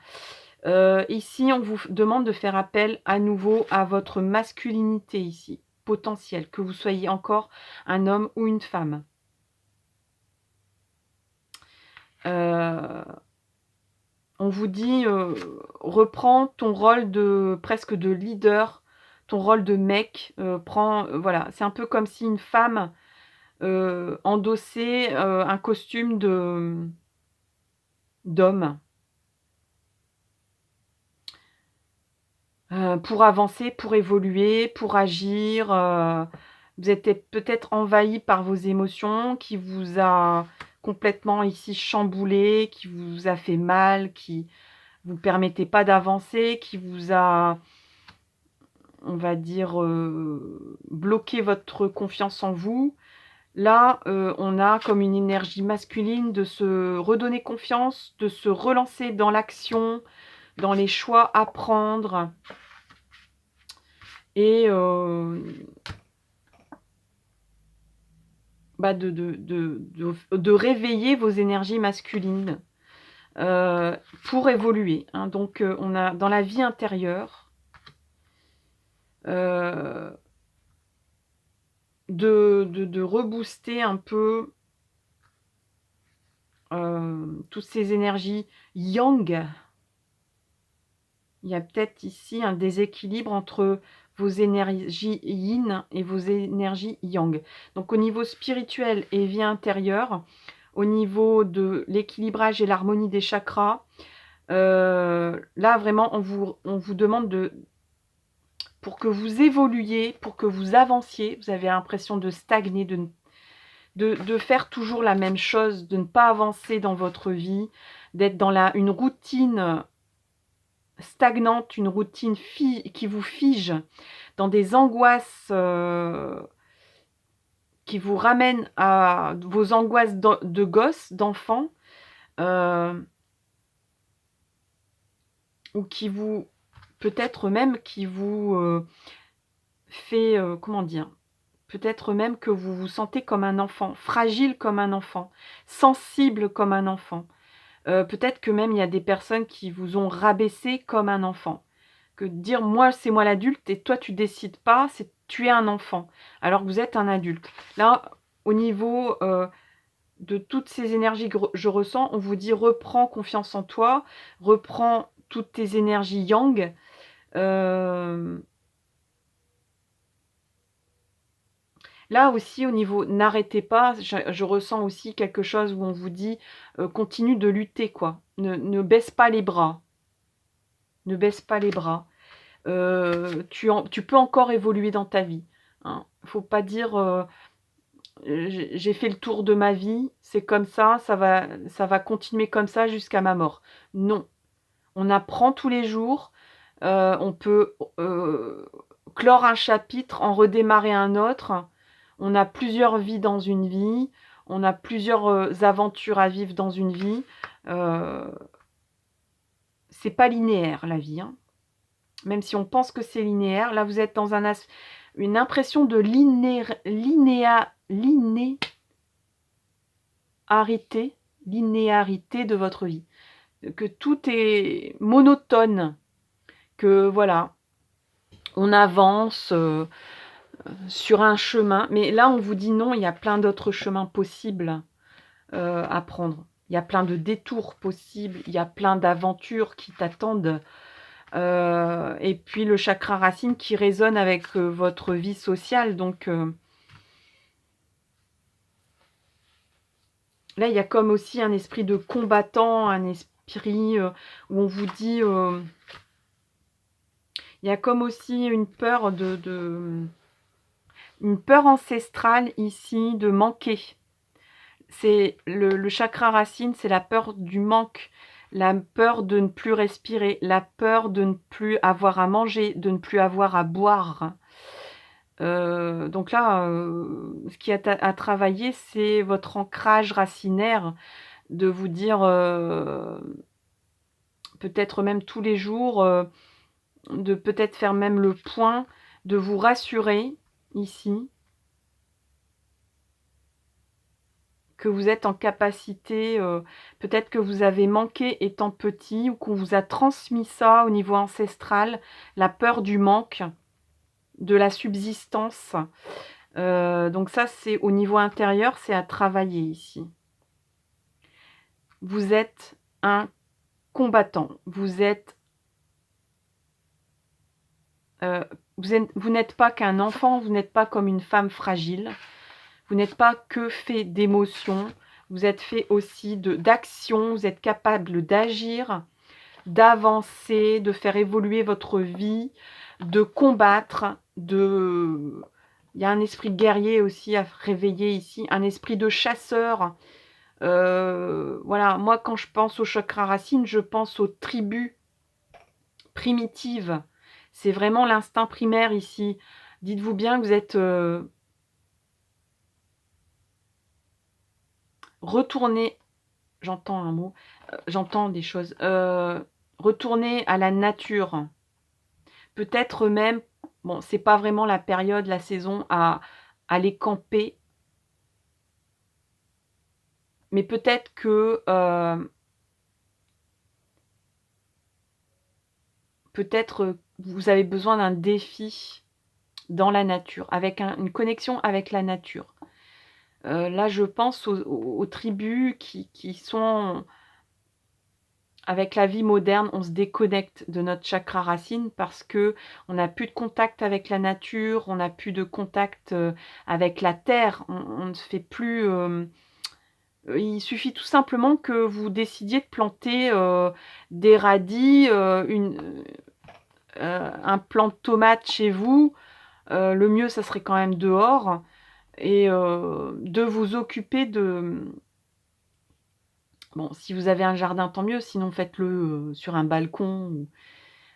Ici, on vous demande de faire appel à nouveau à votre masculinité ici, potentielle, que vous soyez encore un homme ou une femme. On vous dit, reprends ton rôle de presque de leader, ton rôle de mec, prends, voilà, c'est un peu comme si une femme, endossait, un costume d'homme, pour avancer, pour évoluer, pour agir. Vous êtes peut-être envahi par vos émotions, qui vous a complètement ici chamboulé, qui vous a fait mal, qui vous permettait pas d'avancer, qui vous a, on va dire, bloqué votre confiance en vous. Là, on a comme une énergie masculine de se redonner confiance, de se relancer dans l'action, dans les choix à prendre et bah, de réveiller vos énergies masculines, pour évoluer, hein. Donc on a dans la vie intérieure, heu, de rebooster un peu, toutes ces énergies yang. Il y a peut-être ici un déséquilibre entre vos énergies yin et vos énergies yang. Donc au niveau spirituel et vie intérieure, au niveau de l'équilibrage et l'harmonie des chakras, là vraiment on vous demande pour que vous évoluiez, pour que vous avanciez, vous avez l'impression de stagner, de faire toujours la même chose, de ne pas avancer dans votre vie, d'être dans une routine stagnante, une routine qui vous fige, dans des angoisses qui vous ramènent à vos angoisses de gosse, d'enfant, euh, ou qui vous, peut-être même qui vous fait, comment dire, peut-être même que vous vous sentez comme un enfant, fragile comme un enfant, sensible comme un enfant. Peut-être que même il y a des personnes qui vous ont rabaissé comme un enfant. Que de dire moi c'est moi l'adulte et toi tu décides pas, c'est tu es un enfant alors que vous êtes un adulte. Là, au niveau de toutes ces énergies que je ressens, on vous dit reprends confiance en toi, reprends toutes tes énergies yang. Euh, Là aussi, au niveau n'arrêtez pas, je ressens aussi quelque chose où on vous dit continue de lutter, quoi. Ne baisse pas les bras. Ne baisse pas les bras. Tu peux encore évoluer dans ta vie. Hein. Faut pas dire j'ai fait le tour de ma vie, c'est comme ça va continuer comme ça jusqu'à ma mort. Non. On apprend tous les jours. On peut clore un chapitre, en redémarrer un autre. On a plusieurs vies dans une vie. On a plusieurs aventures à vivre dans une vie. C'est pas linéaire la vie. Hein. Même si on pense que c'est linéaire, là vous êtes dans une impression de linéarité de votre vie. Que tout est monotone. Que voilà, on avance sur un chemin. Mais là, on vous dit non, il y a plein d'autres chemins possibles à prendre. Il y a plein de détours possibles. Il y a plein d'aventures qui t'attendent. Et puis le chakra racine qui résonne avec votre vie sociale. Donc là, il y a comme aussi un esprit de combattant, un esprit où on vous dit... il y a comme aussi une peur une peur ancestrale ici de manquer. C'est le chakra racine, c'est la peur du manque, la peur de ne plus respirer, la peur de ne plus avoir à manger, de ne plus avoir à boire. Donc là, ce qui est à travailler, c'est votre ancrage racinaire, de vous dire, peut-être même tous les jours, de peut-être faire même le point, de vous rassurer ici, que vous êtes en capacité, peut-être que vous avez manqué étant petit ou qu'on vous a transmis ça au niveau ancestral, la peur du manque, de la subsistance. Donc ça, c'est au niveau intérieur, c'est à travailler ici. Vous êtes un combattant, vous n'êtes pas qu'un enfant, vous n'êtes pas comme une femme fragile, vous n'êtes pas que fait d'émotions, vous êtes fait aussi d'action, vous êtes capable d'agir, d'avancer, de faire évoluer votre vie, de combattre, il y a un esprit guerrier aussi à réveiller ici, un esprit de chasseur. Voilà, moi quand je pense au chakra racine, je pense aux tribus primitives. C'est vraiment l'instinct primaire ici. Dites-vous bien que vous êtes retourné, j'entends un mot, j'entends des choses, retourné à la nature. Peut-être même, bon, c'est pas vraiment la période, la saison à aller camper, mais peut-être que vous avez besoin d'un défi dans la nature, avec une connexion avec la nature. Là, je pense aux tribus qui sont... Avec la vie moderne, on se déconnecte de notre chakra racine parce que on n'a plus de contact avec la nature, on n'a plus de contact avec la terre, on ne se fait plus... il suffit tout simplement que vous décidiez de planter des radis, un plant de tomate chez vous. Le mieux, ça serait quand même dehors. et de vous occuper de bon, si vous avez un jardin, tant mieux, sinon faites-le, sur un balcon ou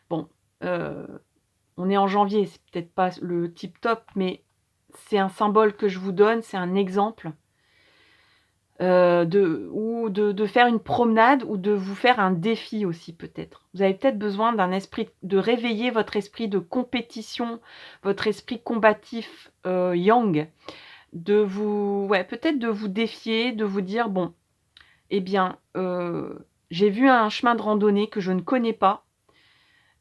bon, heu, on est en janvier, c'est peut-être pas le tip top, mais c'est un symbole que je vous donne, c'est un exemple. De faire une promenade ou de vous faire un défi aussi peut-être. Vous avez peut-être besoin d'un esprit de réveiller votre esprit de compétition, votre esprit combatif, yang, de vous ouais, peut-être de vous défier, de vous dire: «Bon, eh bien, j'ai vu un chemin de randonnée que je ne connais pas,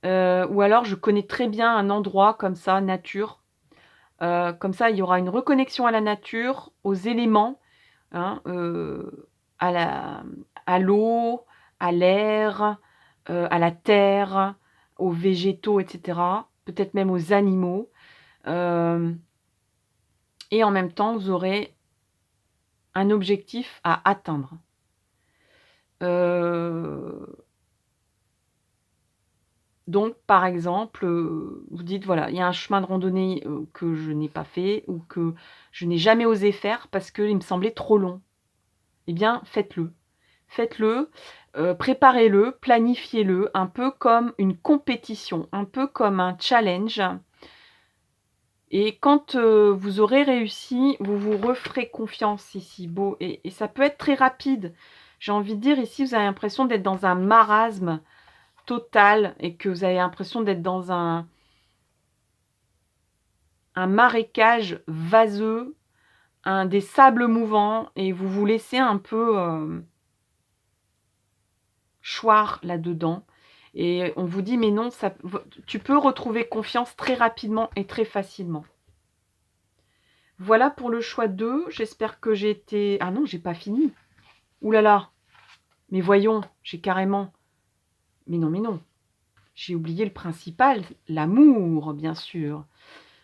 ou alors je connais très bien un endroit comme ça, nature». Comme ça, il y aura une reconnexion à la nature, aux éléments. Hein, à la à l'eau, à l'air, à la terre, aux végétaux et cetera, peut-être même aux animaux, hem et en même temps, vous aurez un objectif à atteindre. Heu, donc par exemple, vous dites: «Voilà, il y a un chemin de randonnée, que je n'ai pas fait ou que je n'ai jamais osé faire parce qu'il me semblait trop long». Eh bien, faites-le. Faites-le, préparez-le, planifiez-le, un peu comme une compétition, un peu comme un challenge et quand, vous aurez réussi, vous vous referez confiance ici, beau et ça peut être très rapide. J'ai envie de dire ici, vous avez l'impression d'être dans un marasme total et que vous avez l'impression d'être dans un marécage vaseux, des sables mouvants et vous vous laissez un peu, choir là-dedans et on vous dit: «Mais non, ça v tu peux retrouver confiance très rapidement et très facilement». Voilà pour le choix 2. J'espère que j'ai été ah non, j'ai pas fini. Ouh là là, mais voyons, j'ai carrément mais non, j'ai oublié le principal, l'amour, bien sûr.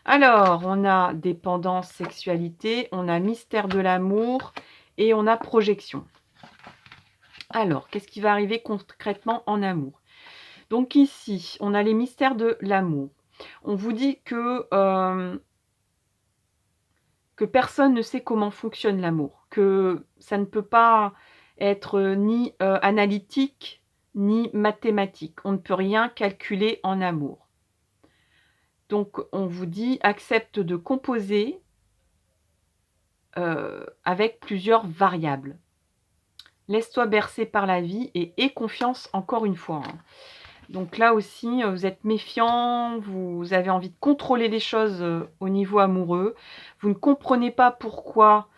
Alors, on a dépendance, sexualité, on a mystère de l'amour et on a projection. Alors, qu'est-ce qui va arriver concrètement en amour? Donc ici, on a les mystères de l'amour. On vous dit que personne ne sait comment fonctionne l'amour, que ça ne peut pas être, ni, analytique, ni mathématique. On ne peut rien calculer en amour. Donc on vous dit: «Accepte de composer, avec plusieurs variables. Laisse-toi bercer par la vie et aie confiance», encore une fois, hein. Donc là aussi, vous êtes méfiant, vous avez envie de contrôler les choses, au niveau amoureux. Vous ne comprenez pas pourquoi,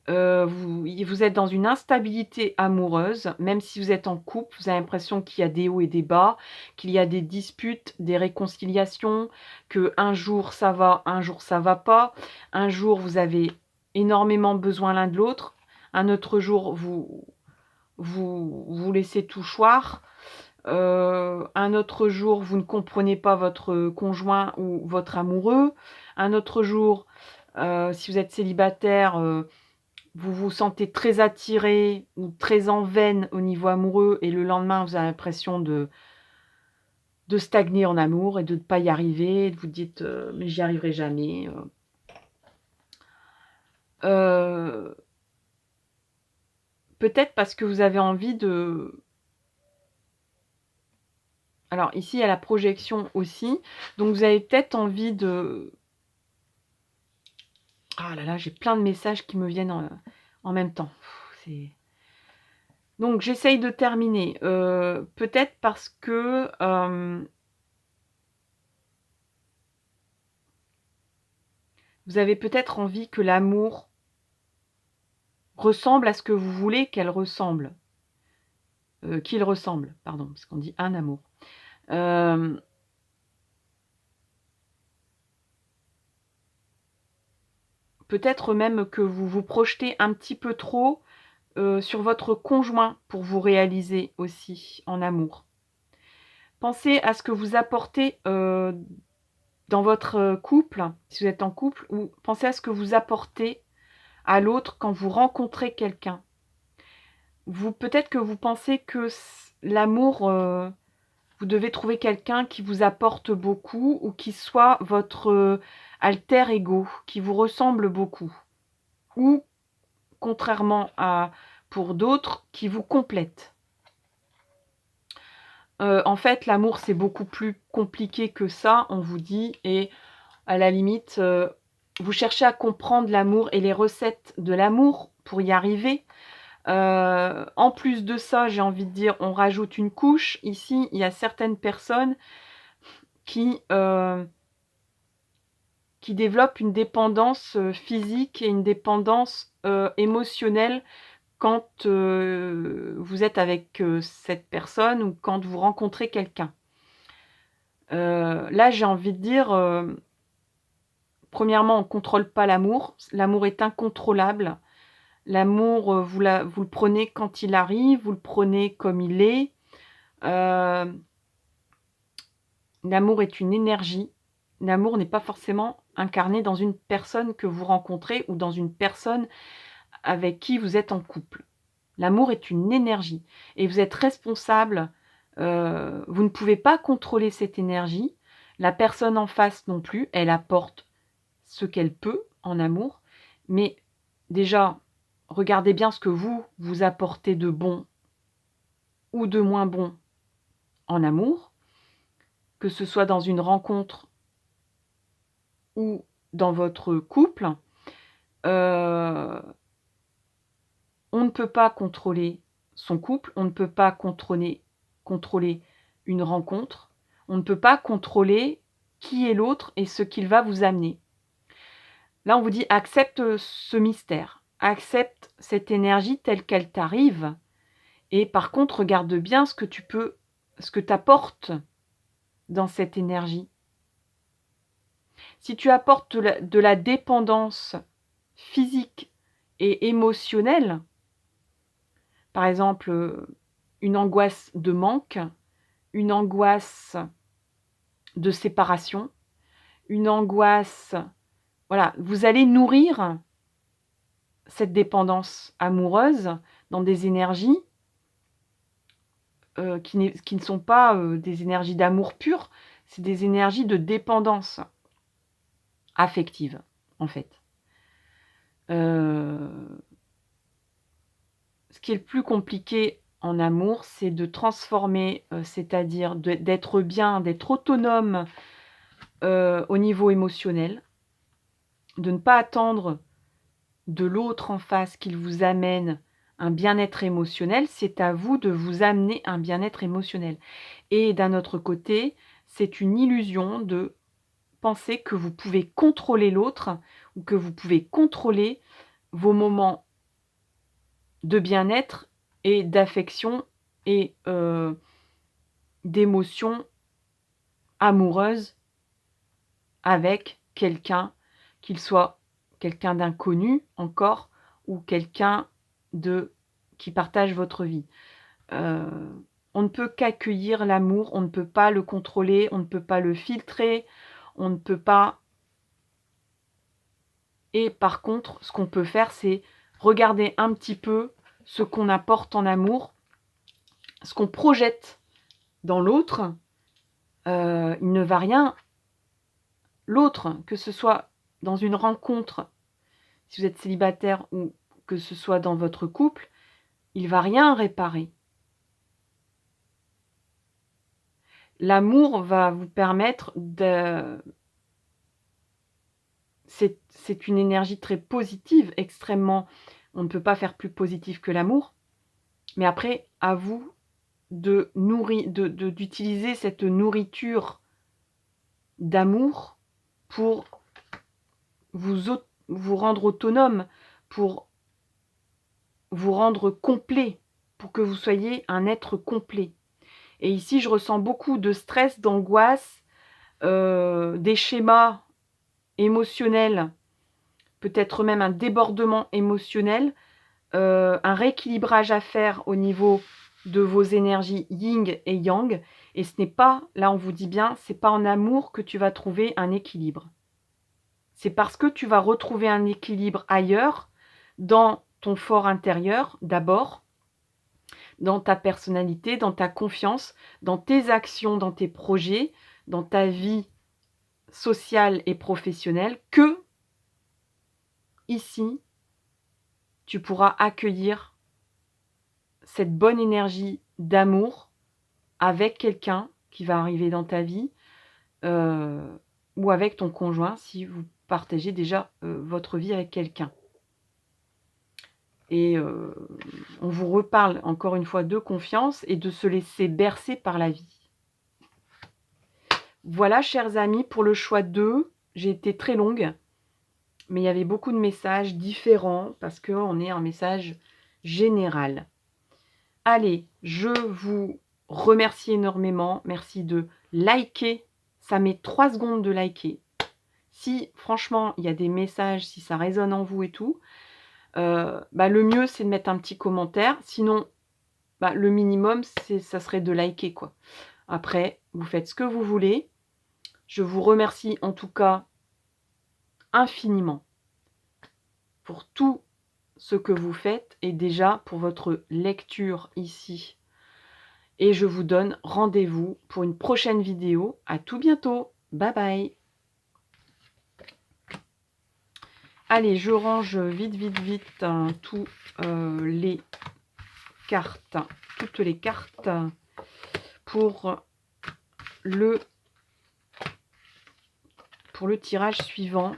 vous êtes dans une instabilité amoureuse. Même si vous êtes en couple, vous avez l'impression qu'il y a des hauts et des bas, qu'il y a des disputes, des réconciliations, qu'un jour ça va, un jour ça va pas. Un jour, vous avez énormément besoin l'un de l'autre, un autre jour, vous laissez tout choir. Un autre jour, vous ne comprenez pas votre conjoint ou votre amoureux. Un autre jour, si vous êtes célibataire, vous vous sentez très attiré ou très en veine au niveau amoureux et le lendemain, vous avez l'impression de stagner en amour et de ne pas y arriver et de vous dites: «Mais j'y arriverai jamais». Heu, peut-être parce que vous avez envie de alors ici, il y a la projection aussi, donc vous avez peut-être envie de ah là là, j'ai plein de messages qui me viennent en même temps. C'est donc j'essaye de terminer, peut-être parce que, vous avez peut-être envie que l'amour ressemble à ce que vous voulez qu'elle ressemble, qu'il ressemble, pardon, parce qu'on dit un amour. Hem, peut-être même que vous vous projetez un petit peu trop, sur votre conjoint pour vous réaliser aussi en amour. Pensez à ce que vous apportez, dans votre, couple, si vous êtes en couple ou pensez à ce que vous apportez à l'autre quand vous rencontrez quelqu'un. Vous peut-être que vous pensez que l'amour, vous devez trouver quelqu'un qui vous apporte beaucoup ou qui soit votre, alter ego, qui vous ressemble beaucoup. ou contrairement à pour d'autres, qui vous complètent. En fait, l'amour, c'est beaucoup plus compliqué que ça, on vous dit et à la limite, vous cherchez à comprendre l'amour et les recettes de l'amour pour y arriver. En plus de ça, j'ai envie de dire, on rajoute une couche. Ici, il y a certaines personnes qui, qui développent une dépendance, physique et une dépendance, émotionnelle quand, vous êtes avec, cette personne ou quand vous rencontrez quelqu'un. Là, j'ai envie de dire, premièrement, on ne contrôle pas l'amour. L'amour est incontrôlable. L'amour, vous le prenez quand il arrive, vous le prenez comme il est. Heu, L'amour est une énergie. L'amour n'est pas forcément incarné dans une personne que vous rencontrez ou dans une personne avec qui vous êtes en couple. L'amour est une énergie et vous êtes responsable, vous ne pouvez pas contrôler cette énergie. La personne en face non plus, elle apporte ce qu'elle peut en amour, mais déjà, regardez bien ce que vous apportez de bon ou de moins bon en amour, que ce soit dans une rencontre ou dans votre couple. Heu, on ne peut pas contrôler son couple, on ne peut pas contrôler une rencontre, on ne peut pas contrôler qui est l'autre et ce qu'il va vous amener. Là, on vous dit: «Accepte, ce mystère, accepte cette énergie telle qu'elle t'arrive et par contre, regarde bien ce que tu apportes dans cette énergie». Si tu apportes de la dépendance physique et émotionnelle, par exemple, une angoisse de manque, une angoisse de séparation, une angoisse voilà, vous allez nourrir cette dépendance amoureuse dans des énergies, qui ne sont pas, des énergies d'amour pur, c'est des énergies de dépendance affective, en fait. Heu, Ce qui est le plus compliqué en amour, c'est de transformer, c'est-à-dire d'être bien, d'être autonome, au niveau émotionnel, de ne pas attendre de l'autre en face qu'il vous amène un bien-être émotionnel, c'est à vous de vous amener un bien-être émotionnel. Et d'un autre côté, c'est une illusion de penser que vous pouvez contrôler l'autre ou que vous pouvez contrôler vos moments de bien-être et d'affection et d'émotion amoureuse avec quelqu'un, qu'il soit quelqu'un d'inconnu encore ou quelqu'un de qui partage votre vie. Heu, on ne peut qu'accueillir l'amour, on ne peut pas le contrôler, on ne peut pas le filtrer, on ne peut pas et par contre, ce qu'on peut faire, c'est regarder un petit peu ce qu'on apporte en amour, ce qu'on projette dans l'autre. Il ne va rien l'autre, que ce soit dans une rencontre, si vous êtes célibataire ou que ce soit dans votre couple, il va rien réparer. L'amour va vous permettre de c'est une énergie très positive, extrêmement on ne peut pas faire plus positif que l'amour, mais après, à vous de nourrir d'utiliser cette nourriture d'amour pour vous rendre autonome, pour vous rendre complet, pour que vous soyez un être complet. Et ici, je ressens beaucoup de stress, d'angoisse, des schémas émotionnels, peut-être même un débordement émotionnel, un rééquilibrage à faire au niveau de vos énergies yin et yang. Et ce n'est pas, là on vous dit bien, c'est pas en amour que tu vas trouver un équilibre. C'est parce que tu vas retrouver un équilibre ailleurs, dans ton fort intérieur d'abord, dans ta personnalité, dans ta confiance, dans tes actions, dans tes projets, dans ta vie sociale et professionnelle, que ici, tu pourras accueillir cette bonne énergie d'amour avec quelqu'un qui va arriver dans ta vie, ou avec ton conjoint si vous partagez déjà, votre vie avec quelqu'un. Et on vous reparle encore une fois de confiance et de se laisser bercer par la vie. Voilà, chers amis, pour le choix 2. J'ai été très longue, mais il y avait beaucoup de messages différents parce qu'on est un message général. Allez, je vous remercie énormément. Merci de liker. Ça met 3 secondes de liker. Si franchement, il y a des messages, si ça résonne en vous et tout, le mieux, c'est de mettre un petit commentaire. Sinon, le minimum, ça serait de liker, quoi. Après, vous faites ce que vous voulez. Je vous remercie en tout cas infiniment pour tout ce que vous faites et déjà pour votre lecture ici. Et je vous donne rendez-vous pour une prochaine vidéo. À tout bientôt. Bye bye. Allez, je range vite toutes les cartes pour le tirage suivant.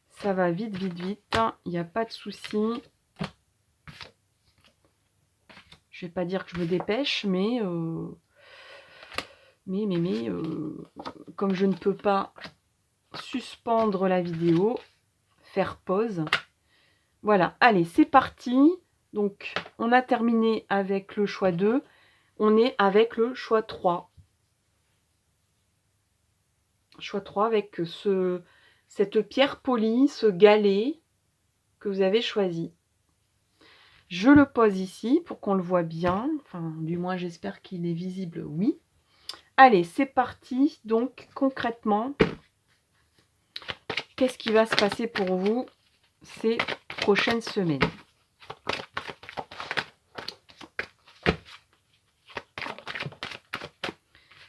Ça va vite, il n'y a pas de souci. Je vais pas dire que je me dépêche, mais comme je ne peux pas suspendre la vidéo, faire pause. Voilà, allez, c'est parti. Donc, on a terminé avec le choix 2. On est avec le choix 3. Choix 3 avec cette pierre polie, ce galet que vous avez choisi. Je le pose ici pour qu'on le voit bien. Enfin, du moins, j'espère qu'il est visible, oui. Allez, c'est parti. Donc, concrètement, qu'est-ce qui va se passer pour vous ces prochaines semaines?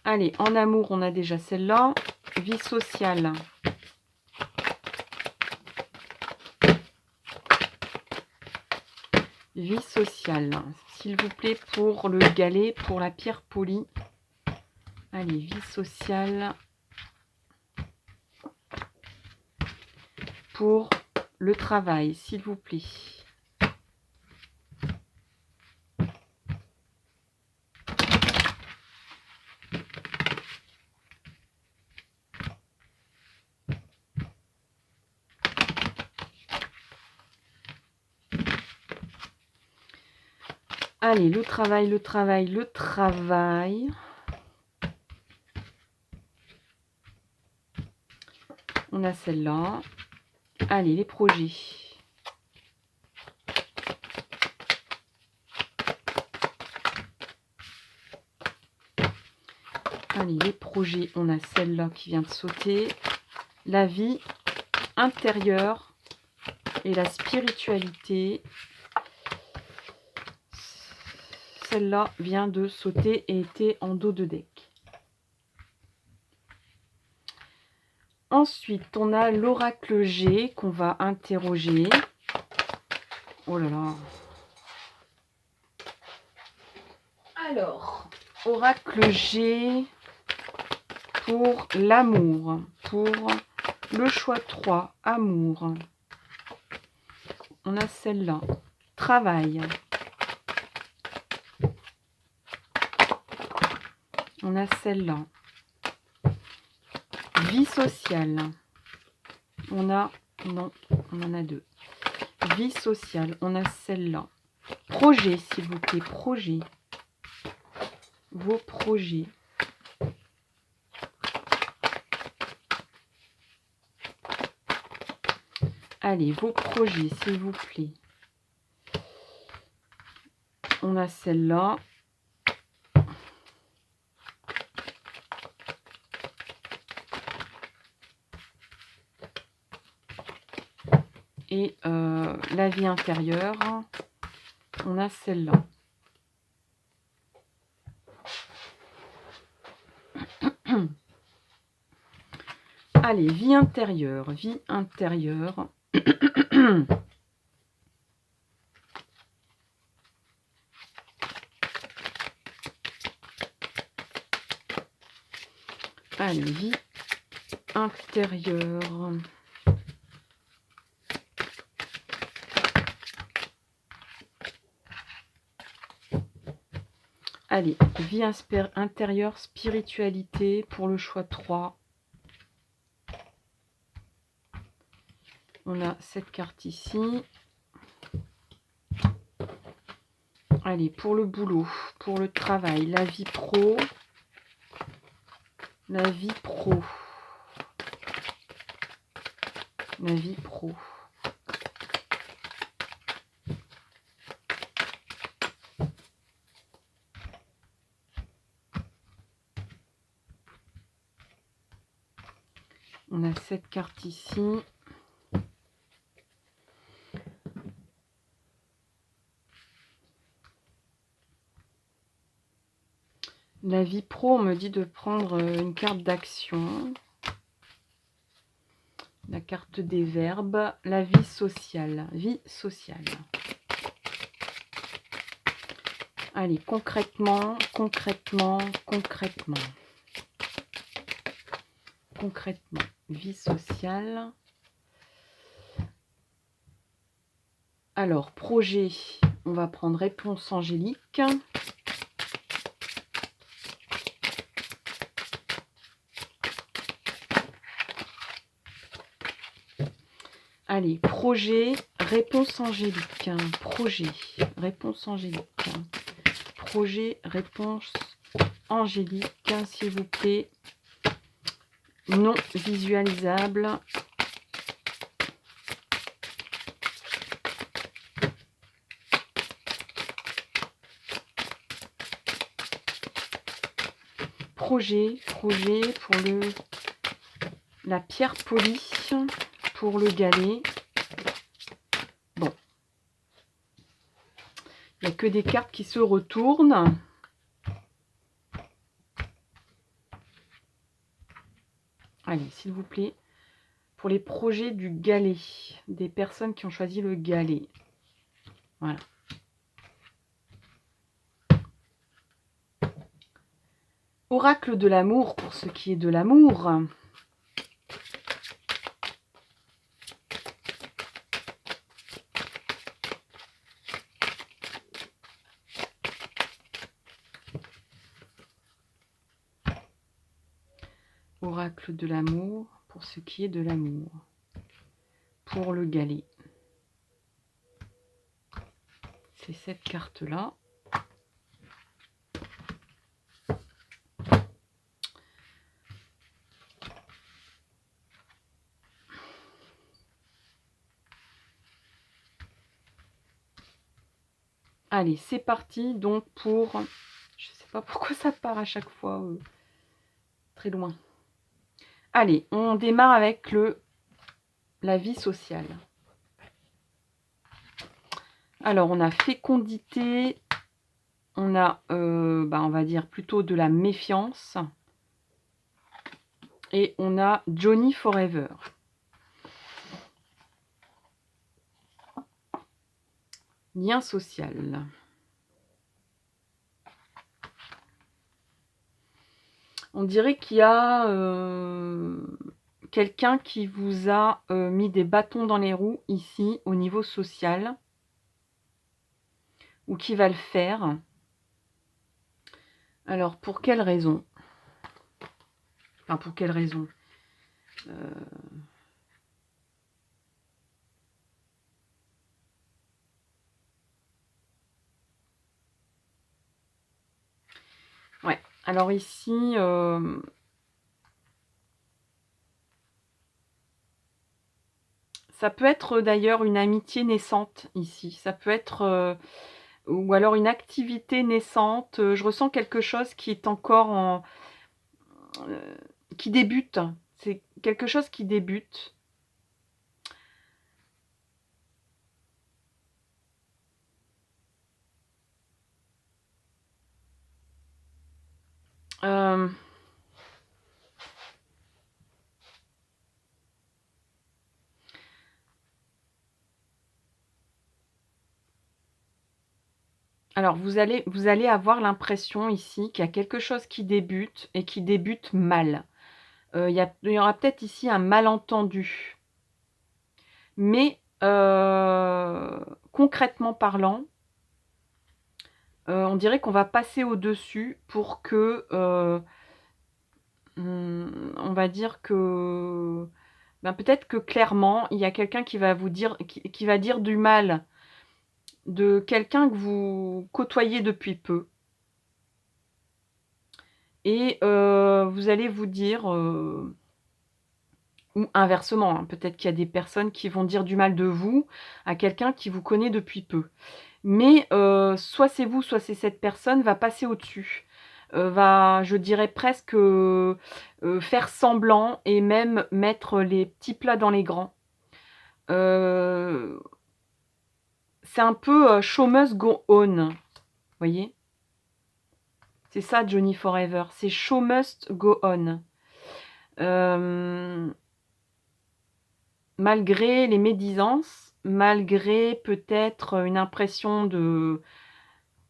Allez, en amour, on a déjà celle-là. Vie sociale. Vie sociale. S'il vous plaît, pour le galet, pour la pierre polie. Allez, vie sociale. Pour le travail, s'il vous plaît. Allez, le travail. On a celle-là. Allez, les projets. Allez, les projets, on a celle-là qui vient de sauter. La vie intérieure et la spiritualité. Celle-là vient de sauter et était en dos de deck. Ensuite, on a l'oracle G qu'on va interroger. Oh là là. Alors, oracle G pour l'amour, pour le choix 3, amour. On a celle-là, travail. On a celle-là, vie sociale. On a, non, on en a deux. Vie sociale, on a celle-là. Projet, s'il vous plaît, projet. Vos projets. Allez, vos projets, s'il vous plaît. On a celle-là. Et la vie intérieure, on a celle-là. Allez, vie intérieure, vie intérieure. Allez, vie intérieure. Allez, vie intérieure, spiritualité pour le choix 3. On a cette carte ici. Allez, pour le boulot, pour le travail, la vie pro. La vie pro. La vie pro. On a cette carte ici. La vie pro, on me dit de prendre une carte d'action. La carte des verbes. La vie sociale. Vie sociale. Allez, concrètement. Concrètement, vie sociale. Alors, projet, on va prendre réponse angélique. Allez, projet, réponse angélique. Projet, réponse angélique. Projet, réponse angélique, s'il vous plaît. Non visualisable. Projet pour la pierre polie, pour le galet. Bon. Il n'y a que des cartes qui se retournent. Allez, s'il vous plaît. Pour les projets du galet. Des personnes qui ont choisi le galet. Voilà. Oracle de l'amour pour ce qui est de l'amour. Oracle de l'amour pour ce qui est de l'amour. Pour le galet. C'est cette carte-là. Allez, c'est parti donc pour... Je sais pas pourquoi ça part à chaque fois très loin. Allez, on démarre avec la vie sociale. Alors, on a fécondité, on a, on va dire, plutôt de la méfiance. Et on a Johnny Forever. Lien social. On dirait qu'il y a quelqu'un qui vous a mis des bâtons dans les roues ici au niveau social. Ou qui va le faire. Alors, pour quelle raison? Enfin, pour quelle raison? Ouais, alors ici... ça peut être d'ailleurs une amitié naissante ici. Ça peut être... ou alors une activité naissante. Je ressens quelque chose qui est encore en... qui débute. C'est quelque chose qui débute. Alors vous allez avoir l'impression ici qu'il y a quelque chose qui débute et qui débute mal. Il y aura peut-être ici un malentendu. Mais, concrètement parlant, on dirait qu'on va passer au-dessus pour que, on va dire que, ben, peut-être que clairement, il y a quelqu'un qui va vous dire qui va dire du mal de quelqu'un que vous côtoyez depuis peu et vous allez vous dire, ou inversement, hein, peut-être qu'il y a des personnes qui vont dire du mal de vous à quelqu'un qui vous connaît depuis peu. Mais soit c'est vous, soit c'est cette personne va passer au-dessus, va, je dirais presque, faire semblant et même mettre les petits plats dans les grands. Heu, c'est un peu, show must go on, vous voyez? C'est ça Johnny Forever, c'est show must go on. Hem, malgré les médisances, malgré peut-être une impression de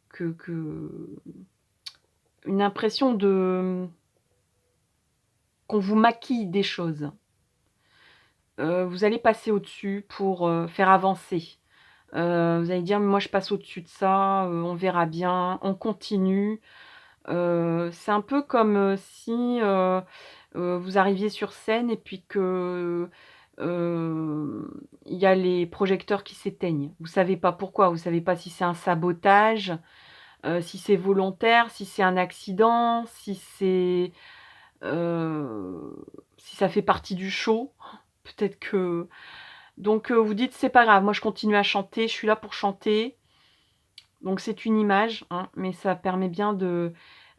que une impression de qu'on vous maquille des choses. Vous allez passer au-dessus pour, faire avancer. Vous allez dire: «Moi je passe au-dessus de ça, on verra bien, on continue». C'est un peu comme, si, vous arriviez sur scène et puis que, il y a les projecteurs qui s'éteignent. Vous savez pas pourquoi, vous savez pas si c'est un sabotage, si c'est volontaire, si c'est un accident, si c'est, si ça fait partie du show. Peut-être que donc vous dites: «C'est pas grave, moi je continue à chanter, je suis là pour chanter». Donc c'est une image, hein, mais ça permet bien de,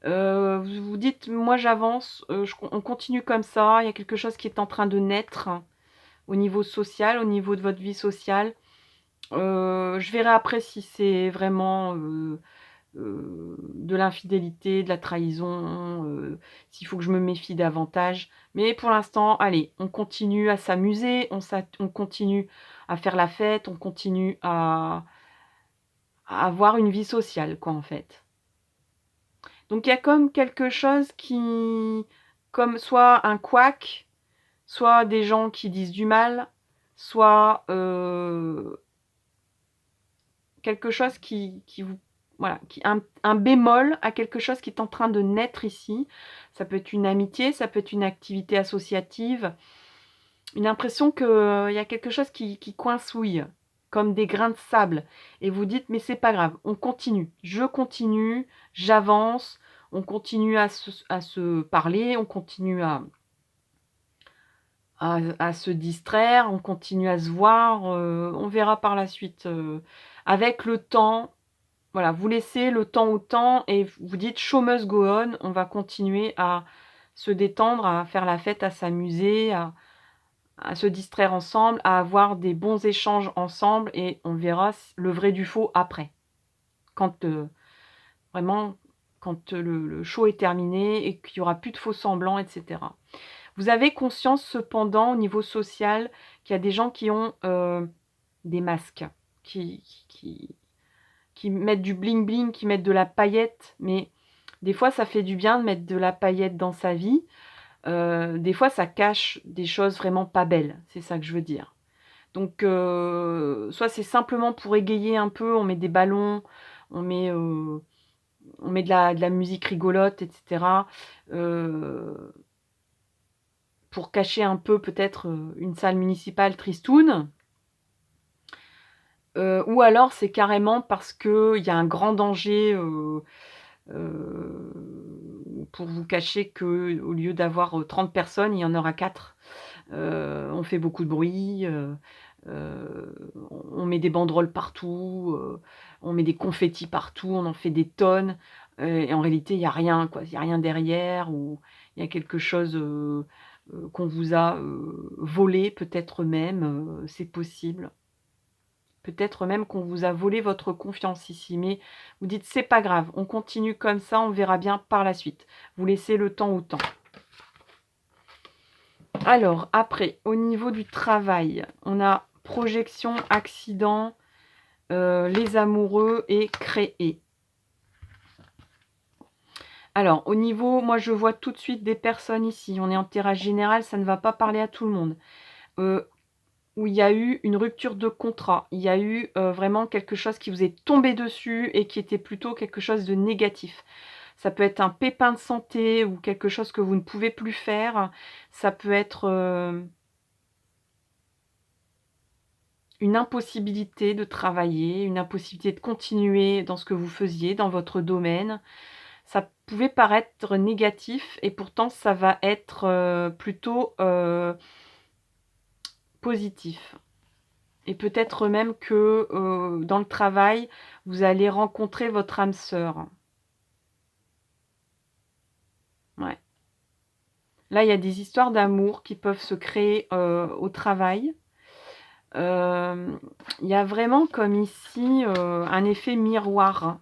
vous vous dites: «Moi j'avance, on continue comme ça, il y a quelque chose qui est en train de naître au niveau social, au niveau de votre vie sociale». Je verrai après si c'est vraiment, de l'infidélité, de la trahison, s'il faut que je me méfie davantage. Mais pour l'instant, allez, on continue à s'amuser, on continue à faire la fête, on continue à avoir une vie sociale quoi, en fait. Donc il y a comme quelque chose qui comme soit un couac, soit des gens qui disent du mal, soit, quelque chose qui vous voilà, qui un bémol à quelque chose qui est en train de naître ici. Ça peut être une amitié, ça peut être une activité associative, une impression qu'il y a quelque chose qui coincouille, comme des grains de sable et vous dites: «Mais c'est pas grave, on continue. Je continue, j'avance, on continue à se parler, on continue à se distraire, on continue à se voir, on verra par la suite», avec le temps. Voilà, vous laissez le temps au temps et vous dites: «Show must go on», on va continuer à se détendre, à faire la fête, à s'amuser, à se distraire ensemble, à avoir des bons échanges ensemble et on verra le vrai du faux après. Quand, vraiment, quand, le show est terminé et qu'il y aura plus de faux semblants et cetera. Vous avez conscience cependant au niveau social qu'il y a des gens qui ont, des masques, qui mettent du bling bling, qui mettent de la paillette, mais des fois ça fait du bien de mettre de la paillette dans sa vie. Des fois ça cache des choses vraiment pas belles, c'est ça que je veux dire. Donc soit c'est simplement pour égayer un peu, on met des ballons, on met, heu, on met de la musique rigolote et cetera, heu, pour cacher un peu peut-être, une salle municipale tristoune. Ou alors c'est carrément parce qu'il y a un grand danger, pour vous cacher qu'au lieu d'avoir, 30 personnes, il y en aura 4. On fait beaucoup de bruit, on met des banderoles partout, on met des confettis partout, on en fait des tonnes, et en réalité, il y a rien quoi. Il y a rien derrière ou il y a quelque chose, qu'on vous a, volé peut-être même, c'est possible. Peut-être même qu'on vous a volé votre confiance ici, mais vous dites: «C'est pas grave, on continue comme ça, on verra bien par la suite». Vous laissez le temps au temps. Alors après, au niveau du travail, on a projection, accident, les amoureux et créer. Alors, au niveau moi, je vois tout de suite des personnes ici, on est en tirage général, ça ne va pas parler à tout le monde, heu, où il y a eu une rupture de contrat. Il y a eu, vraiment quelque chose qui vous est tombé dessus et qui était plutôt quelque chose de négatif. Ça peut être un pépin de santé ou quelque chose que vous ne pouvez plus faire. Ça peut être, une impossibilité de travailler, une impossibilité de continuer dans ce que vous faisiez, dans votre domaine. Ça pouvait paraître négatif et pourtant ça va être, plutôt, positif et peut-être même que, dans le travail, vous allez rencontrer votre âme sœur. Ouais. Là, il y a des histoires d'amour qui peuvent se créer, au travail. Hem, il y a vraiment comme ici, un effet miroir.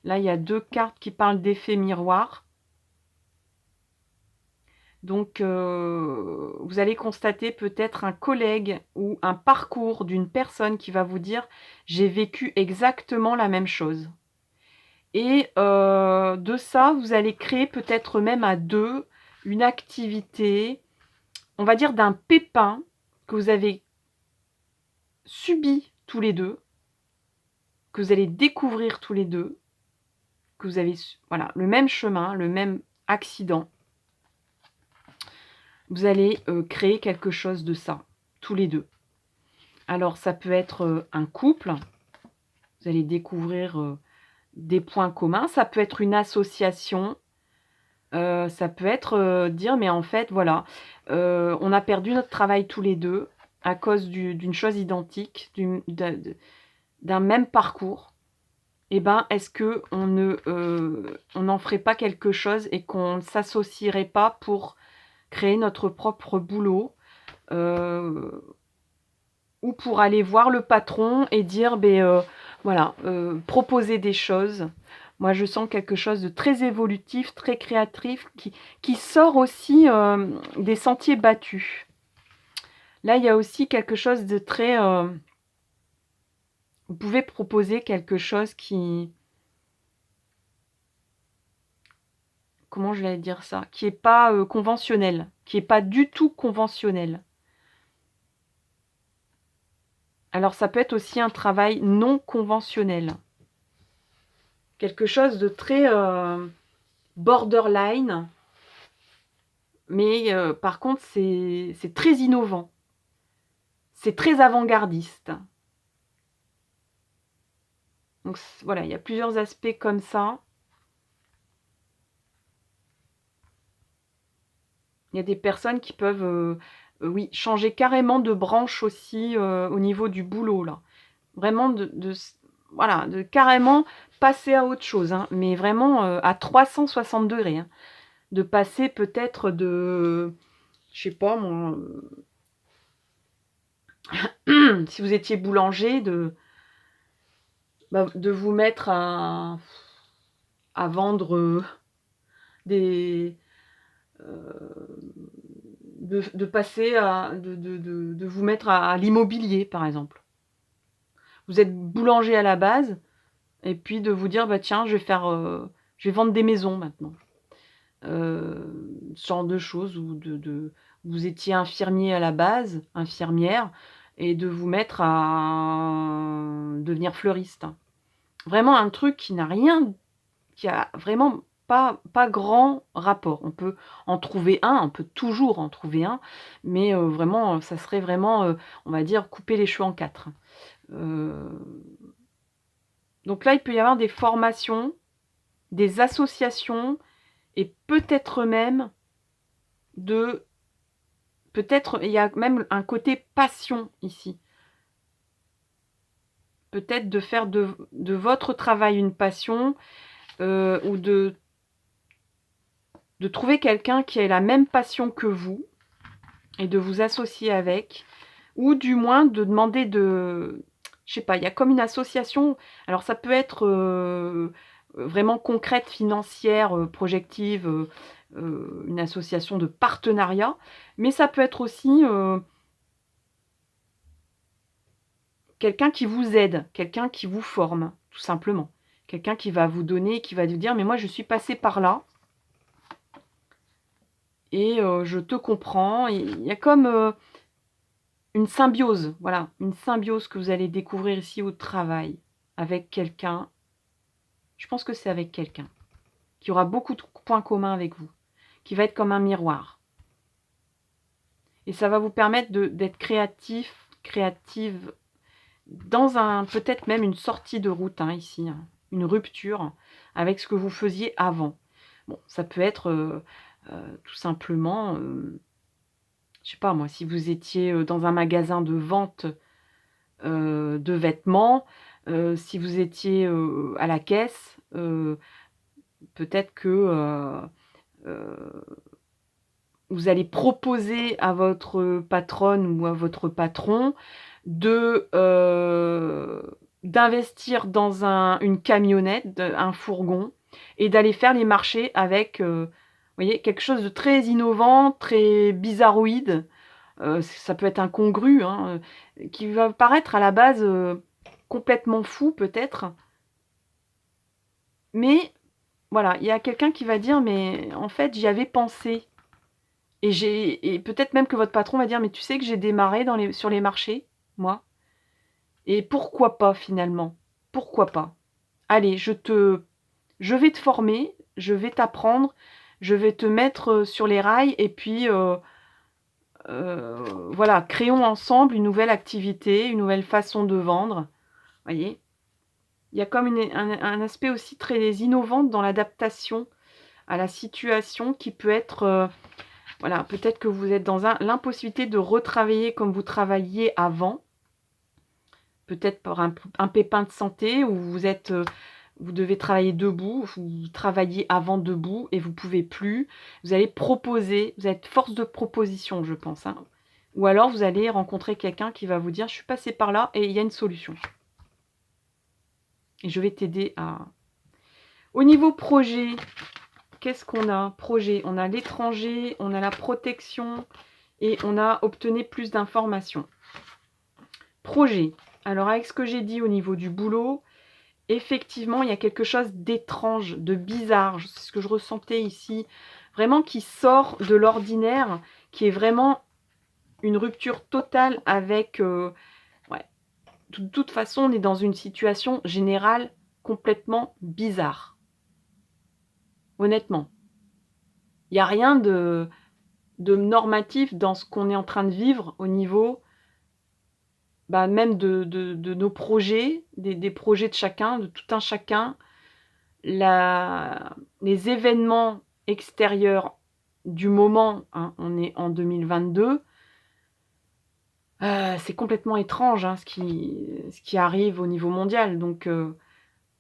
Là, il y a 2 cartes qui parlent d'effet miroir. Donc, vous allez constater peut-être un collègue ou un parcours d'une personne qui va vous dire: «J'ai vécu exactement la même chose» et de ça, vous allez créer peut-être même à 2 une activité, on va dire d'un pépin que vous avez subi tous les 2, que vous allez découvrir tous les 2, que vous avez voilà, le même chemin, le même accident. Vous allez, créer quelque chose de ça, tous les 2. Alors ça peut être, un couple, vous allez découvrir, des points communs. Ça peut être une association, ça peut être, dire: «Mais en fait voilà, on a perdu notre travail tous les 2 à cause d'une chose identique, d'un même parcours. Et ben, est-ce qu'on ne, on n'en ferait pas quelque chose et qu'on ne s'associerait pas pour créer notre propre boulot?» heu Ou pour aller voir le patron et dire, beh, voilà, proposer des choses. Moi, je sens quelque chose de très évolutif, très créatif, qui sort aussi, des sentiers battus. Là, il y a aussi quelque chose de très, vous pouvez proposer quelque chose qui comment je vais dire ça? Qui est pas, conventionnel, qui est pas du tout conventionnel. Alors ça peut être aussi un travail non conventionnel. Quelque chose de très, borderline, mais par contre c'est très innovant, c'est très avant-gardiste. Donc voilà, il y a plusieurs aspects comme ça. Il y a des personnes qui peuvent, oui, changer carrément de branche aussi, au niveau du boulot là. Vraiment de voilà, de carrément passer à autre chose, hein, mais vraiment, à 360°, hein. De passer peut-être de je sais pas moi, si vous étiez boulanger, de vous mettre à vendre, des de passer à de vous mettre à l'immobilier, par exemple. Vous êtes boulanger à la base et puis de vous dire: «Bah, tiens, je vais vendre des maisons maintenant». Ce genre de choses ou de vous étiez infirmier à la base, infirmière et de vous mettre à devenir fleuriste. Vraiment un truc qui a vraiment pas grand rapport. On peut en trouver un, on peut toujours en trouver un, mais vraiment, ça serait vraiment, on va dire couper les cheveux en 4. Heu, donc là, il peut y avoir des formations, des associations et peut-être même de peut-être il y a même un côté passion ici. Peut-être de faire de votre travail une passion, ou de trouver quelqu'un qui ait la même passion que vous et de vous associer avec ou du moins de demander de je sais pas, il y a comme une association, alors ça peut être, vraiment concrète, financière, projective, une association de partenariat, mais ça peut être aussi, quelqu'un qui vous aide, quelqu'un qui vous forme, tout simplement. Quelqu'un qui va vous donner, qui va vous dire: «Mais moi je suis passé par là». et je te comprends. Il y a comme, une symbiose, voilà, une symbiose que vous allez découvrir ici au travail avec quelqu'un. Je pense que c'est avec quelqu'un qui aura beaucoup de points communs avec vous, qui va être comme un miroir. Et ça va vous permettre d'être créative dans peut-être même une sortie de route, hein, ici, hein, une rupture avec ce que vous faisiez avant. Bon, ça peut être tout simplement, je sais pas moi, si vous étiez dans un magasin de vente de vêtements, si vous étiez à la caisse, peut-être que vous allez proposer à votre patronne ou à votre patron d'investir dans une camionnette, un fourgon et d'aller faire les marchés avec, vous voyez, quelque chose de très innovant, très bizarroïde, ça peut être incongru, hein, qui va paraître à la base, complètement fou peut-être, mais voilà, il y a quelqu'un qui va dire: «Mais en fait, j'y avais pensé». Et peut-être même que votre patron va dire: «Mais tu sais que j'ai démarré sur les marchés, moi, et pourquoi pas finalement? Pourquoi pas? Allez, je vais te former, je vais t'apprendre, je vais te mettre, sur les rails et puis, voilà, créons ensemble une nouvelle activité, une nouvelle façon de vendre». Voyez? Il y a comme un aspect aussi très innovant dans l'adaptation à la situation qui peut être, voilà, peut-être que vous êtes dans l'impossibilité de retravailler comme vous travailliez avant, peut-être par un pépin de santé où vous devez travailler debout, vous travailliez avant debout et vous pouvez plus. Vous allez proposer, vous êtes force de proposition, je pense, hein. Ou alors vous allez rencontrer quelqu'un qui va vous dire: «Je suis passé par là et il y a une solution et je vais t'aider à». Au niveau projet, qu'est-ce qu'on a? Projet, on a l'étranger, on a la protection et on a obtenir plus d'informations. Projet. Alors avec ce que j'ai dit au niveau du boulot, effectivement, il y a quelque chose d'étrange, de bizarre. C'est ce que je ressentais ici, vraiment qui sort de l'ordinaire, qui est vraiment une rupture totale avec, ouais, de toute façon, on est dans une situation générale complètement bizarre. Honnêtement. Il y a rien de normatif dans ce qu'on est en train de vivre au niveau, bah, même de nos projets, des projets de chacun, de tout un chacun. Les événements extérieurs du moment, hein, on est en 2022, c'est complètement étrange, hein, ce qui arrive au niveau mondial, donc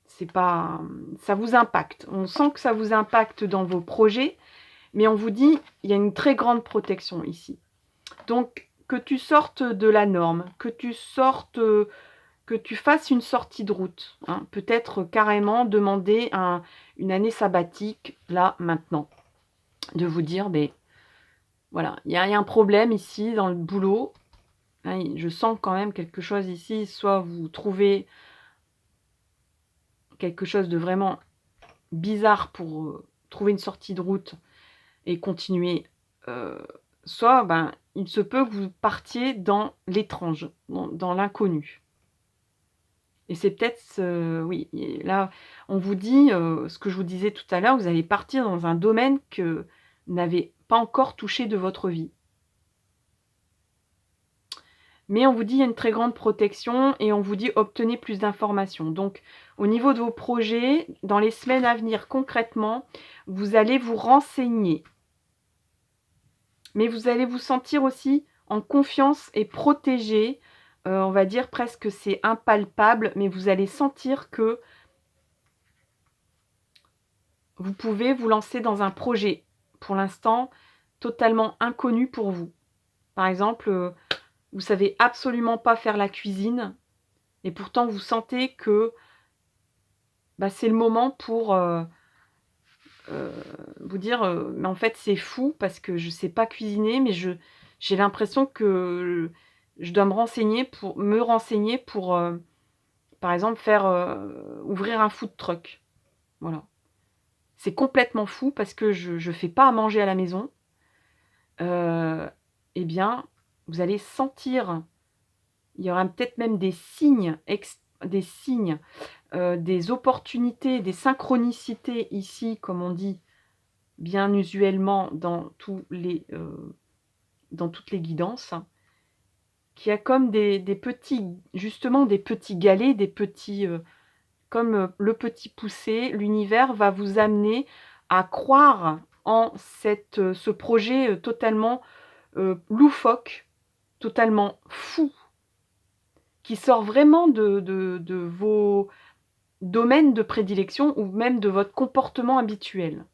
c'est pas, ça vous impacte. On sent que ça vous impacte dans vos projets, mais on vous dit: «Il y a une très grande protection ici». Donc que tu sortes de la norme, que tu fasses une sortie de route, hein. Peut-être carrément demander une année sabbatique, là, maintenant. De vous dire: «Beh, voilà, il y a un problème ici dans le boulot, hein, je sens quand même quelque chose ici». Soit vous trouvez quelque chose de vraiment bizarre pour, trouver une sortie de route et continuer, heu, soit, ben, il se peut que vous partiez dans l'étrange, dans l'inconnu. Et c'est peut-être oui, et là, on vous dit, ce que je vous disais tout à l'heure, vous allez partir dans un domaine que vous n'avez pas encore touché de votre vie. Mais on vous dit: «Il y a une très grande protection» et on vous dit: «Obtenez plus d'informations». Donc au niveau de vos projets, dans les semaines à venir, concrètement, vous allez vous renseigner. Mais vous allez vous sentir aussi en confiance et protégé, on va dire presque c'est impalpable, mais vous allez sentir que vous pouvez vous lancer dans un projet, pour l'instant, totalement inconnu pour vous. Par exemple, vous savez absolument pas faire la cuisine et pourtant vous sentez que, bah, c'est le moment pour, heu, vous dire, «Mais en fait, c'est fou parce que je sais pas cuisiner, mais j'ai l'impression que je dois me renseigner pour, par exemple, ouvrir un food truck». Voilà. C'est complètement fou parce que je fais pas à manger à la maison. eh bien, vous allez sentir, il y aura peut-être même des signes, des opportunités, des synchronicités ici, comme on dit bien usuellement dans toutes les guidances, qui a comme des petits justement des petits galets, des petits, comme, le petit poussé, l'univers va vous amener à croire en ce projet, totalement, loufoque, totalement fou, qui sort vraiment de vos domaines de prédilection ou même de votre comportement habituel.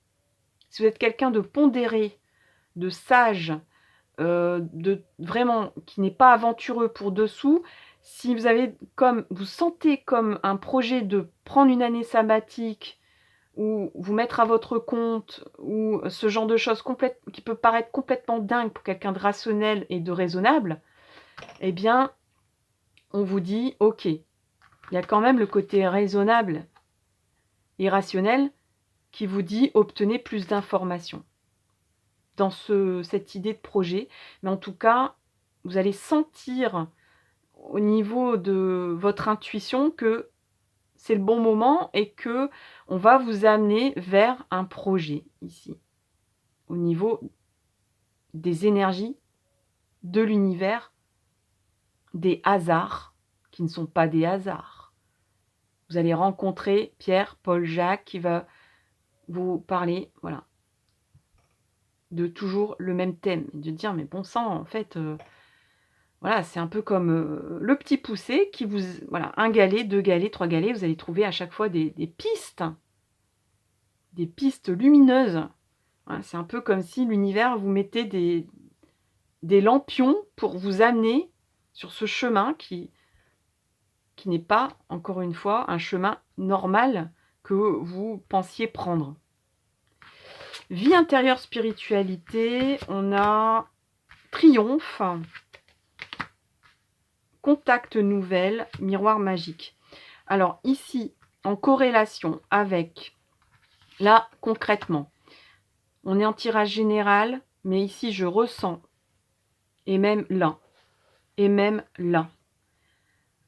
Si vous êtes quelqu'un de pondéré, de sage, de vraiment qui n'est pas aventureux pour dessous, si vous avez comme vous sentez comme un projet de prendre une année sabbatique ou vous mettre à votre compte ou ce genre de choses qui peut paraître complètement dingue pour quelqu'un de rationnel et de raisonnable, eh bien, on vous dit: «OK, il y a quand même le côté raisonnable et rationnel qui vous dit: "Obtenez plus d'informations" dans cette idée de projet». Mais en tout cas, vous allez sentir au niveau de votre intuition que c'est le bon moment et que on va vous amener vers un projet ici, au niveau des énergies, de l'univers, des hasards qui ne sont pas des hasards. Vous allez rencontrer Pierre, Paul, Jacques qui va vous parler, voilà, de toujours le même thème, de dire: «Mais bon sang, en fait, voilà, c'est un peu comme, le petit poussé qui vous voilà, 1 galet, 2 galets, 3 galets, vous allez trouver à chaque fois des pistes lumineuses». Voilà, c'est un peu comme si l'univers vous mettait des lampions pour vous amener sur ce chemin qui n'est pas, encore une fois, un chemin normal que vous pensiez prendre. Vie intérieure, spiritualité, on a triomphe, contact nouvelle, miroir magique. Alors ici, en corrélation avec, là, concrètement, on est en tirage général, mais ici, je ressens, et même là, et même là.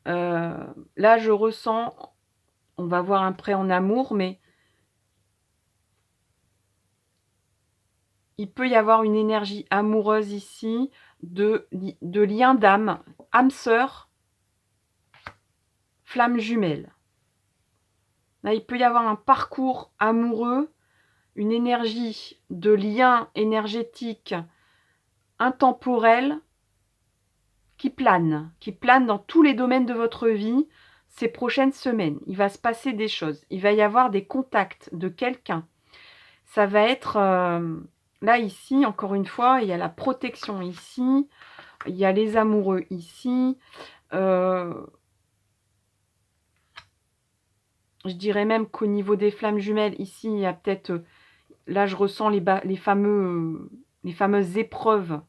Là, je ressens, on va voir après en amour, mais il peut y avoir une énergie amoureuse ici, de lien d'âme, âme sœur, flamme jumelle. Là, il peut y avoir un parcours amoureux, une énergie de lien énergétique intemporel qui plane dans tous les domaines de votre vie ces prochaines semaines. Il va se passer des choses, il va y avoir des contacts de quelqu'un. Ça va être, là, ici, encore une fois, il y a la protection ici, il y a les amoureux ici, je dirais même qu'au niveau des flammes jumelles, ici, il y a peut-être, là, je ressens les fameuses épreuves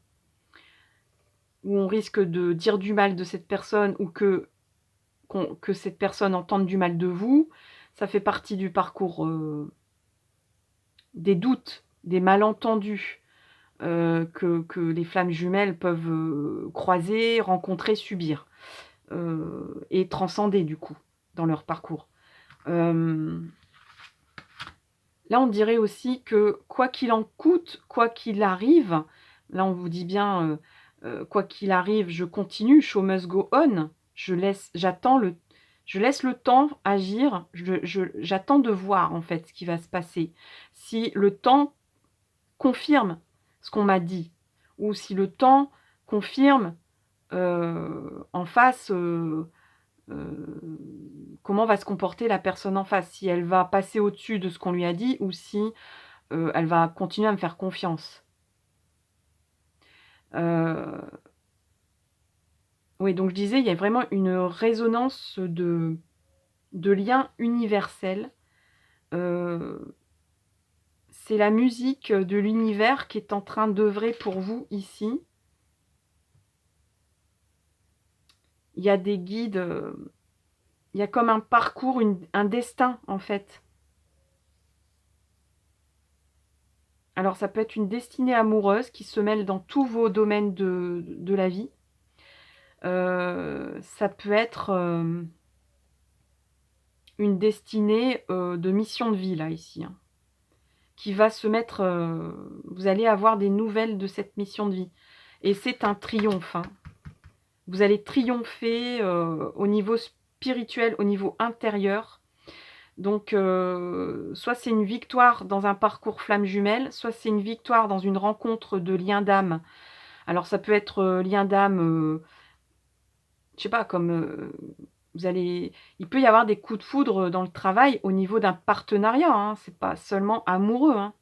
où on risque de dire du mal de cette personne ou que cette personne entende du mal de vous. Ça fait partie du parcours, des doutes, des malentendus, que les flammes jumelles peuvent, croiser, rencontrer, subir, et transcender du coup, dans leur parcours. Là, on dirait aussi que quoi qu'il en coûte, quoi qu'il arrive, là, on vous dit bien, quoi qu'il arrive, je continue, show must go on. Je laisse le temps agir, j'attends de voir, en fait, ce qui va se passer. Si le temps confirme ce qu'on m'a dit ou si le temps confirme, en face, comment va se comporter la personne en face. Si elle va passer au-dessus de ce qu'on lui a dit ou si, elle va continuer à me faire confiance. Heu, oui, donc je disais, il y a vraiment une résonance de liens universels. Heu, c'est la musique de l'univers qui est en train d'œuvrer pour vous ici. Il y a des guides, il y a comme un parcours, un destin en fait. Alors ça peut être une destinée amoureuse qui se mêle dans tous vos domaines de la vie. Ça peut être, une destinée, de mission de vie là, ici, hein, qui va se mettre, vous allez avoir des nouvelles de cette mission de vie et c'est un triomphe, hein. Vous allez triompher, au niveau spirituel, au niveau intérieur. Donc, soit c'est une victoire dans un parcours flamme jumelle, soit c'est une victoire dans une rencontre de lien d'âme. Alors ça peut être, lien d'âme, je sais pas, comme, il peut y avoir des coups de foudre dans le travail au niveau d'un partenariat, hein, c'est pas seulement amoureux, hein.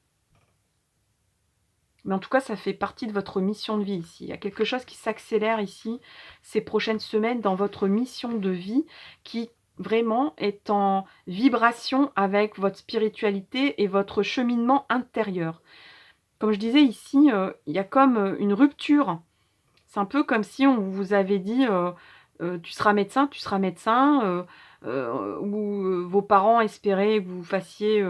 Mais en tout cas, ça fait partie de votre mission de vie ici. Il y a quelque chose qui s'accélère ici, ces prochaines semaines, dans votre mission de vie, qui vraiment est en vibration avec votre spiritualité et votre cheminement intérieur. Comme je disais ici, il y a comme, une rupture. C'est un peu comme si on vous avait dit, «Tu seras médecin, tu seras médecin», ou, vos parents espéraient que vous fassiez,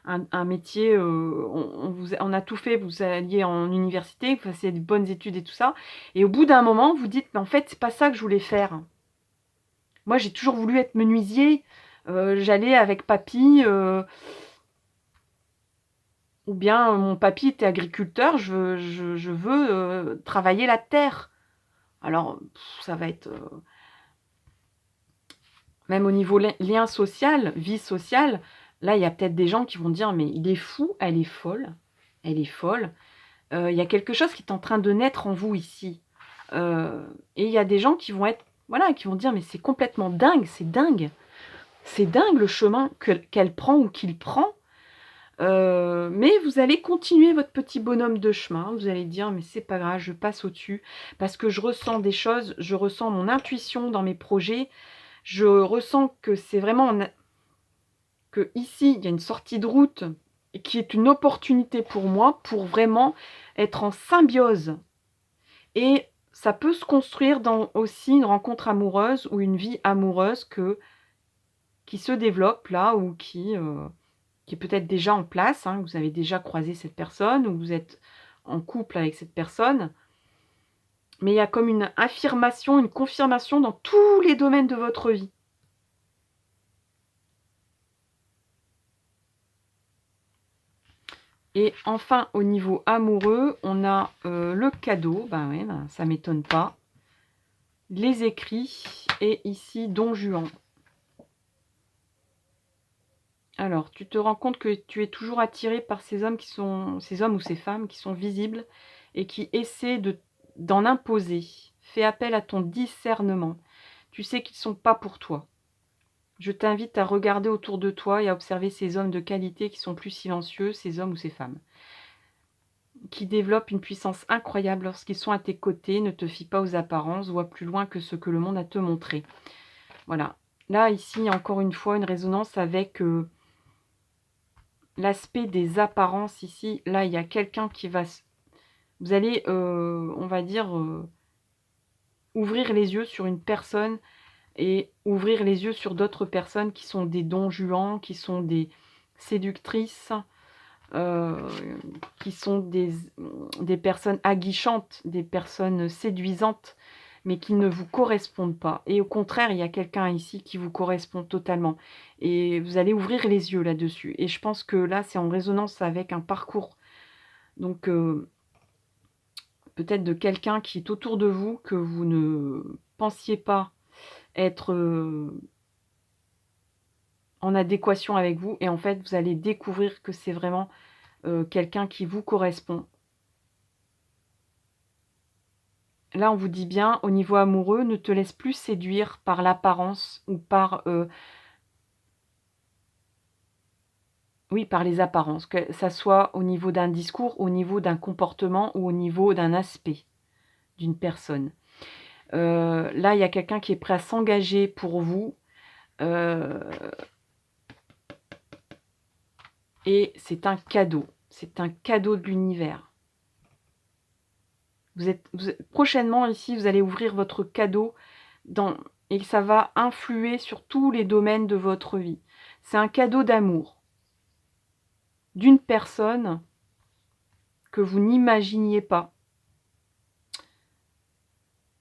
un métier, on a tout fait, vous alliez en université, que vous fassiez de bonnes études et tout ça et au bout d'un moment, vous dites: «Mais en fait, c'est pas ça que je voulais faire. Moi, j'ai toujours voulu être menuisier, j'allais avec papy, ou bien mon papy était agriculteur, je veux, travailler la terre». Alors, ça va être, même au niveau lien social, vie sociale, là, il y a peut-être des gens qui vont dire: «Mais il est fou, elle est folle». Il y a quelque chose qui est en train de naître en vous ici. Et il y a des gens qui vont être voilà, qui vont dire: «Mais c'est complètement dingue, c'est dingue. C'est dingue le chemin qu'elle prend ou qu'il prend». Mais vous allez continuer votre petit bonhomme de chemin. Vous allez dire: «Mais c'est pas grave, je passe au-dessus parce que je ressens des choses, je ressens mon intuition dans mes projets. Je ressens que c'est vraiment que ici il y a une sortie de route et qui est une opportunité pour moi pour vraiment être en symbiose» et ça peut se construire dans aussi une rencontre amoureuse ou une vie amoureuse qui se développe là ou qui est peut-être déjà en place, hein. Vous avez déjà croisé cette personne ou vous êtes en couple avec cette personne. Mais il y a comme une affirmation, une confirmation dans tous les domaines de votre vie. Et enfin, au niveau amoureux, on a, le cadeau, ben ouais, ben, ça m'étonne pas. Les écrits et ici Don Juan. Alors, tu te rends compte que tu es toujours attiré par ces hommes ou ces femmes qui sont visibles et qui essaient d'en imposer. Fais appel à ton discernement. Tu sais qu'ils ne sont pas pour toi. Je t'invite à regarder autour de toi et à observer ces hommes de qualité qui sont plus silencieux, ces hommes ou ces femmes, qui développent une puissance incroyable lorsqu'ils sont à tes côtés. Ne te fie pas aux apparences, vois plus loin que ce que le monde a à te montrer. Voilà. Là, ici, encore une fois, une résonance avec l'aspect des apparences ici. Là, il y a quelqu'un qui va... Vous allez, on va dire, ouvrir les yeux sur une personne et ouvrir les yeux sur d'autres personnes qui sont des Don Juan, qui sont des séductrices, heu, qui sont des personnes aguichantes, des personnes séduisantes, mais qui ne vous correspondent pas. Et au contraire, il y a quelqu'un ici qui vous correspond totalement. Et vous allez ouvrir les yeux là-dessus. Et je pense que là, c'est en résonance avec un parcours. Donc, peut-être de quelqu'un qui est autour de vous, que vous ne pensiez pas être, en adéquation avec vous. Et en fait, vous allez découvrir que c'est vraiment, quelqu'un qui vous correspond. Là, on vous dit bien, au niveau amoureux, ne te laisse plus séduire par l'apparence ou par, oui, par les apparences, que ça soit au niveau d'un discours, au niveau d'un comportement ou au niveau d'un aspect d'une personne. Là, il y a quelqu'un qui est prêt à s'engager pour vous, heu et c'est un cadeau. C'est un cadeau de l'univers. Prochainement ici, vous allez ouvrir votre cadeau et ça va influer sur tous les domaines de votre vie. C'est un cadeau d'amour d'une personne que vous n'imaginiez pas.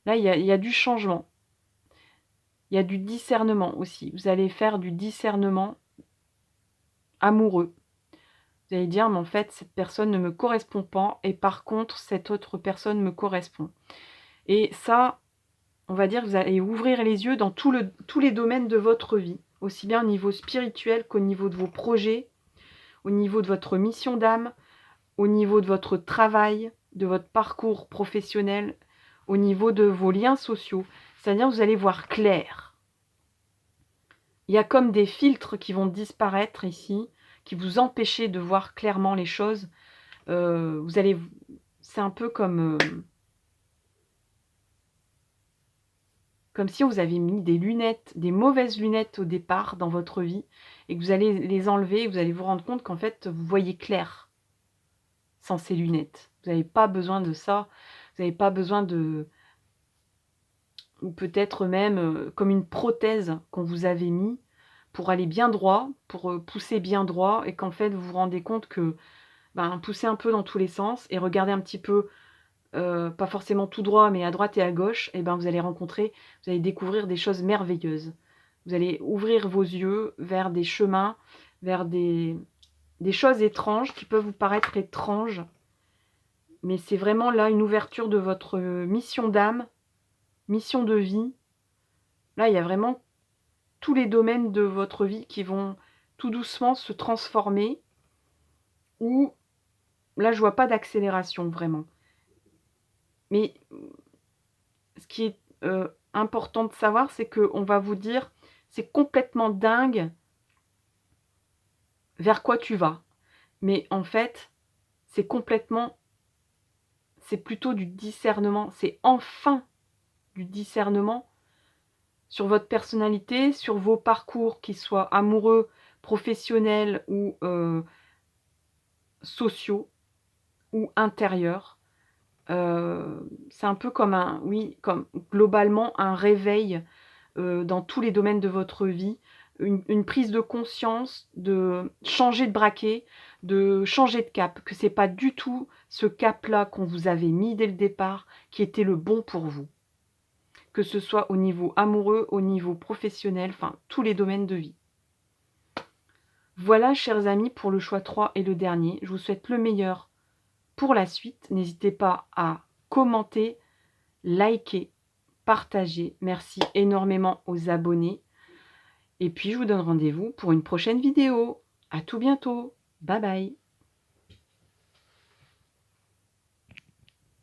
Là, il y a du changement. Il y a du discernement aussi. Vous allez faire du discernement amoureux. Vous allez dire: «Mais en fait, cette personne ne me correspond pas et par contre, cette autre personne me correspond». Et ça, on va dire que vous allez ouvrir les yeux dans tous les domaines de votre vie, aussi bien au niveau spirituel qu'au niveau de vos projets, au niveau de votre mission d'âme, au niveau de votre travail, de votre parcours professionnel, au niveau de vos liens sociaux. C'est-à-dire que vous allez voir clair. Il y a comme des filtres qui vont disparaître ici, qui vous empêcher de voir clairement les choses. Vous allez, c'est un peu comme si vous aviez mis des lunettes, des mauvaises lunettes au départ dans votre vie, et que vous allez les enlever, et vous allez vous rendre compte qu'en fait, vous voyez clair sans ces lunettes. Vous n'avez pas besoin de ça. Vous n'avez pas besoin de... Ou peut-être même comme une prothèse qu'on vous avait mis pour aller bien droit, pour pousser bien droit, et qu'en fait, vous vous rendez compte que poussez un peu dans tous les sens et regardez un petit peu, pas forcément tout droit, mais à droite et à gauche, et vous allez vous allez découvrir des choses merveilleuses. Vous allez ouvrir vos yeux vers des chemins, vers des choses étranges qui peuvent vous paraître étranges, mais c'est vraiment là une ouverture de votre mission d'âme, mission de vie. Là, il y a vraiment tous les domaines de votre vie qui vont tout doucement se transformer, ou là, je vois pas d'accélération vraiment. Mais ce qui est important de savoir, c'est qu'on va vous dire: c'est complètement dingue vers quoi tu vas. Mais en fait, c'est plutôt du discernement. C'est enfin du discernement sur votre personnalité, sur vos parcours, qu'ils soient amoureux, professionnels ou sociaux ou intérieurs. C'est un peu comme comme globalement un réveil dans tous les domaines de votre vie, une prise de conscience, de changer de braquet, de changer de cap, que c'est pas du tout ce cap-là qu'on vous avait mis dès le départ qui était le bon pour vous. Que ce soit au niveau amoureux, au niveau professionnel, enfin tous les domaines de vie. Voilà, chers amis, pour le choix 3 et le dernier. Je vous souhaite le meilleur pour la suite. N'hésitez pas à commenter, liker, partager. Merci énormément aux abonnés. Et puis, je vous donne rendez-vous pour une prochaine vidéo. À tout bientôt. Bye bye.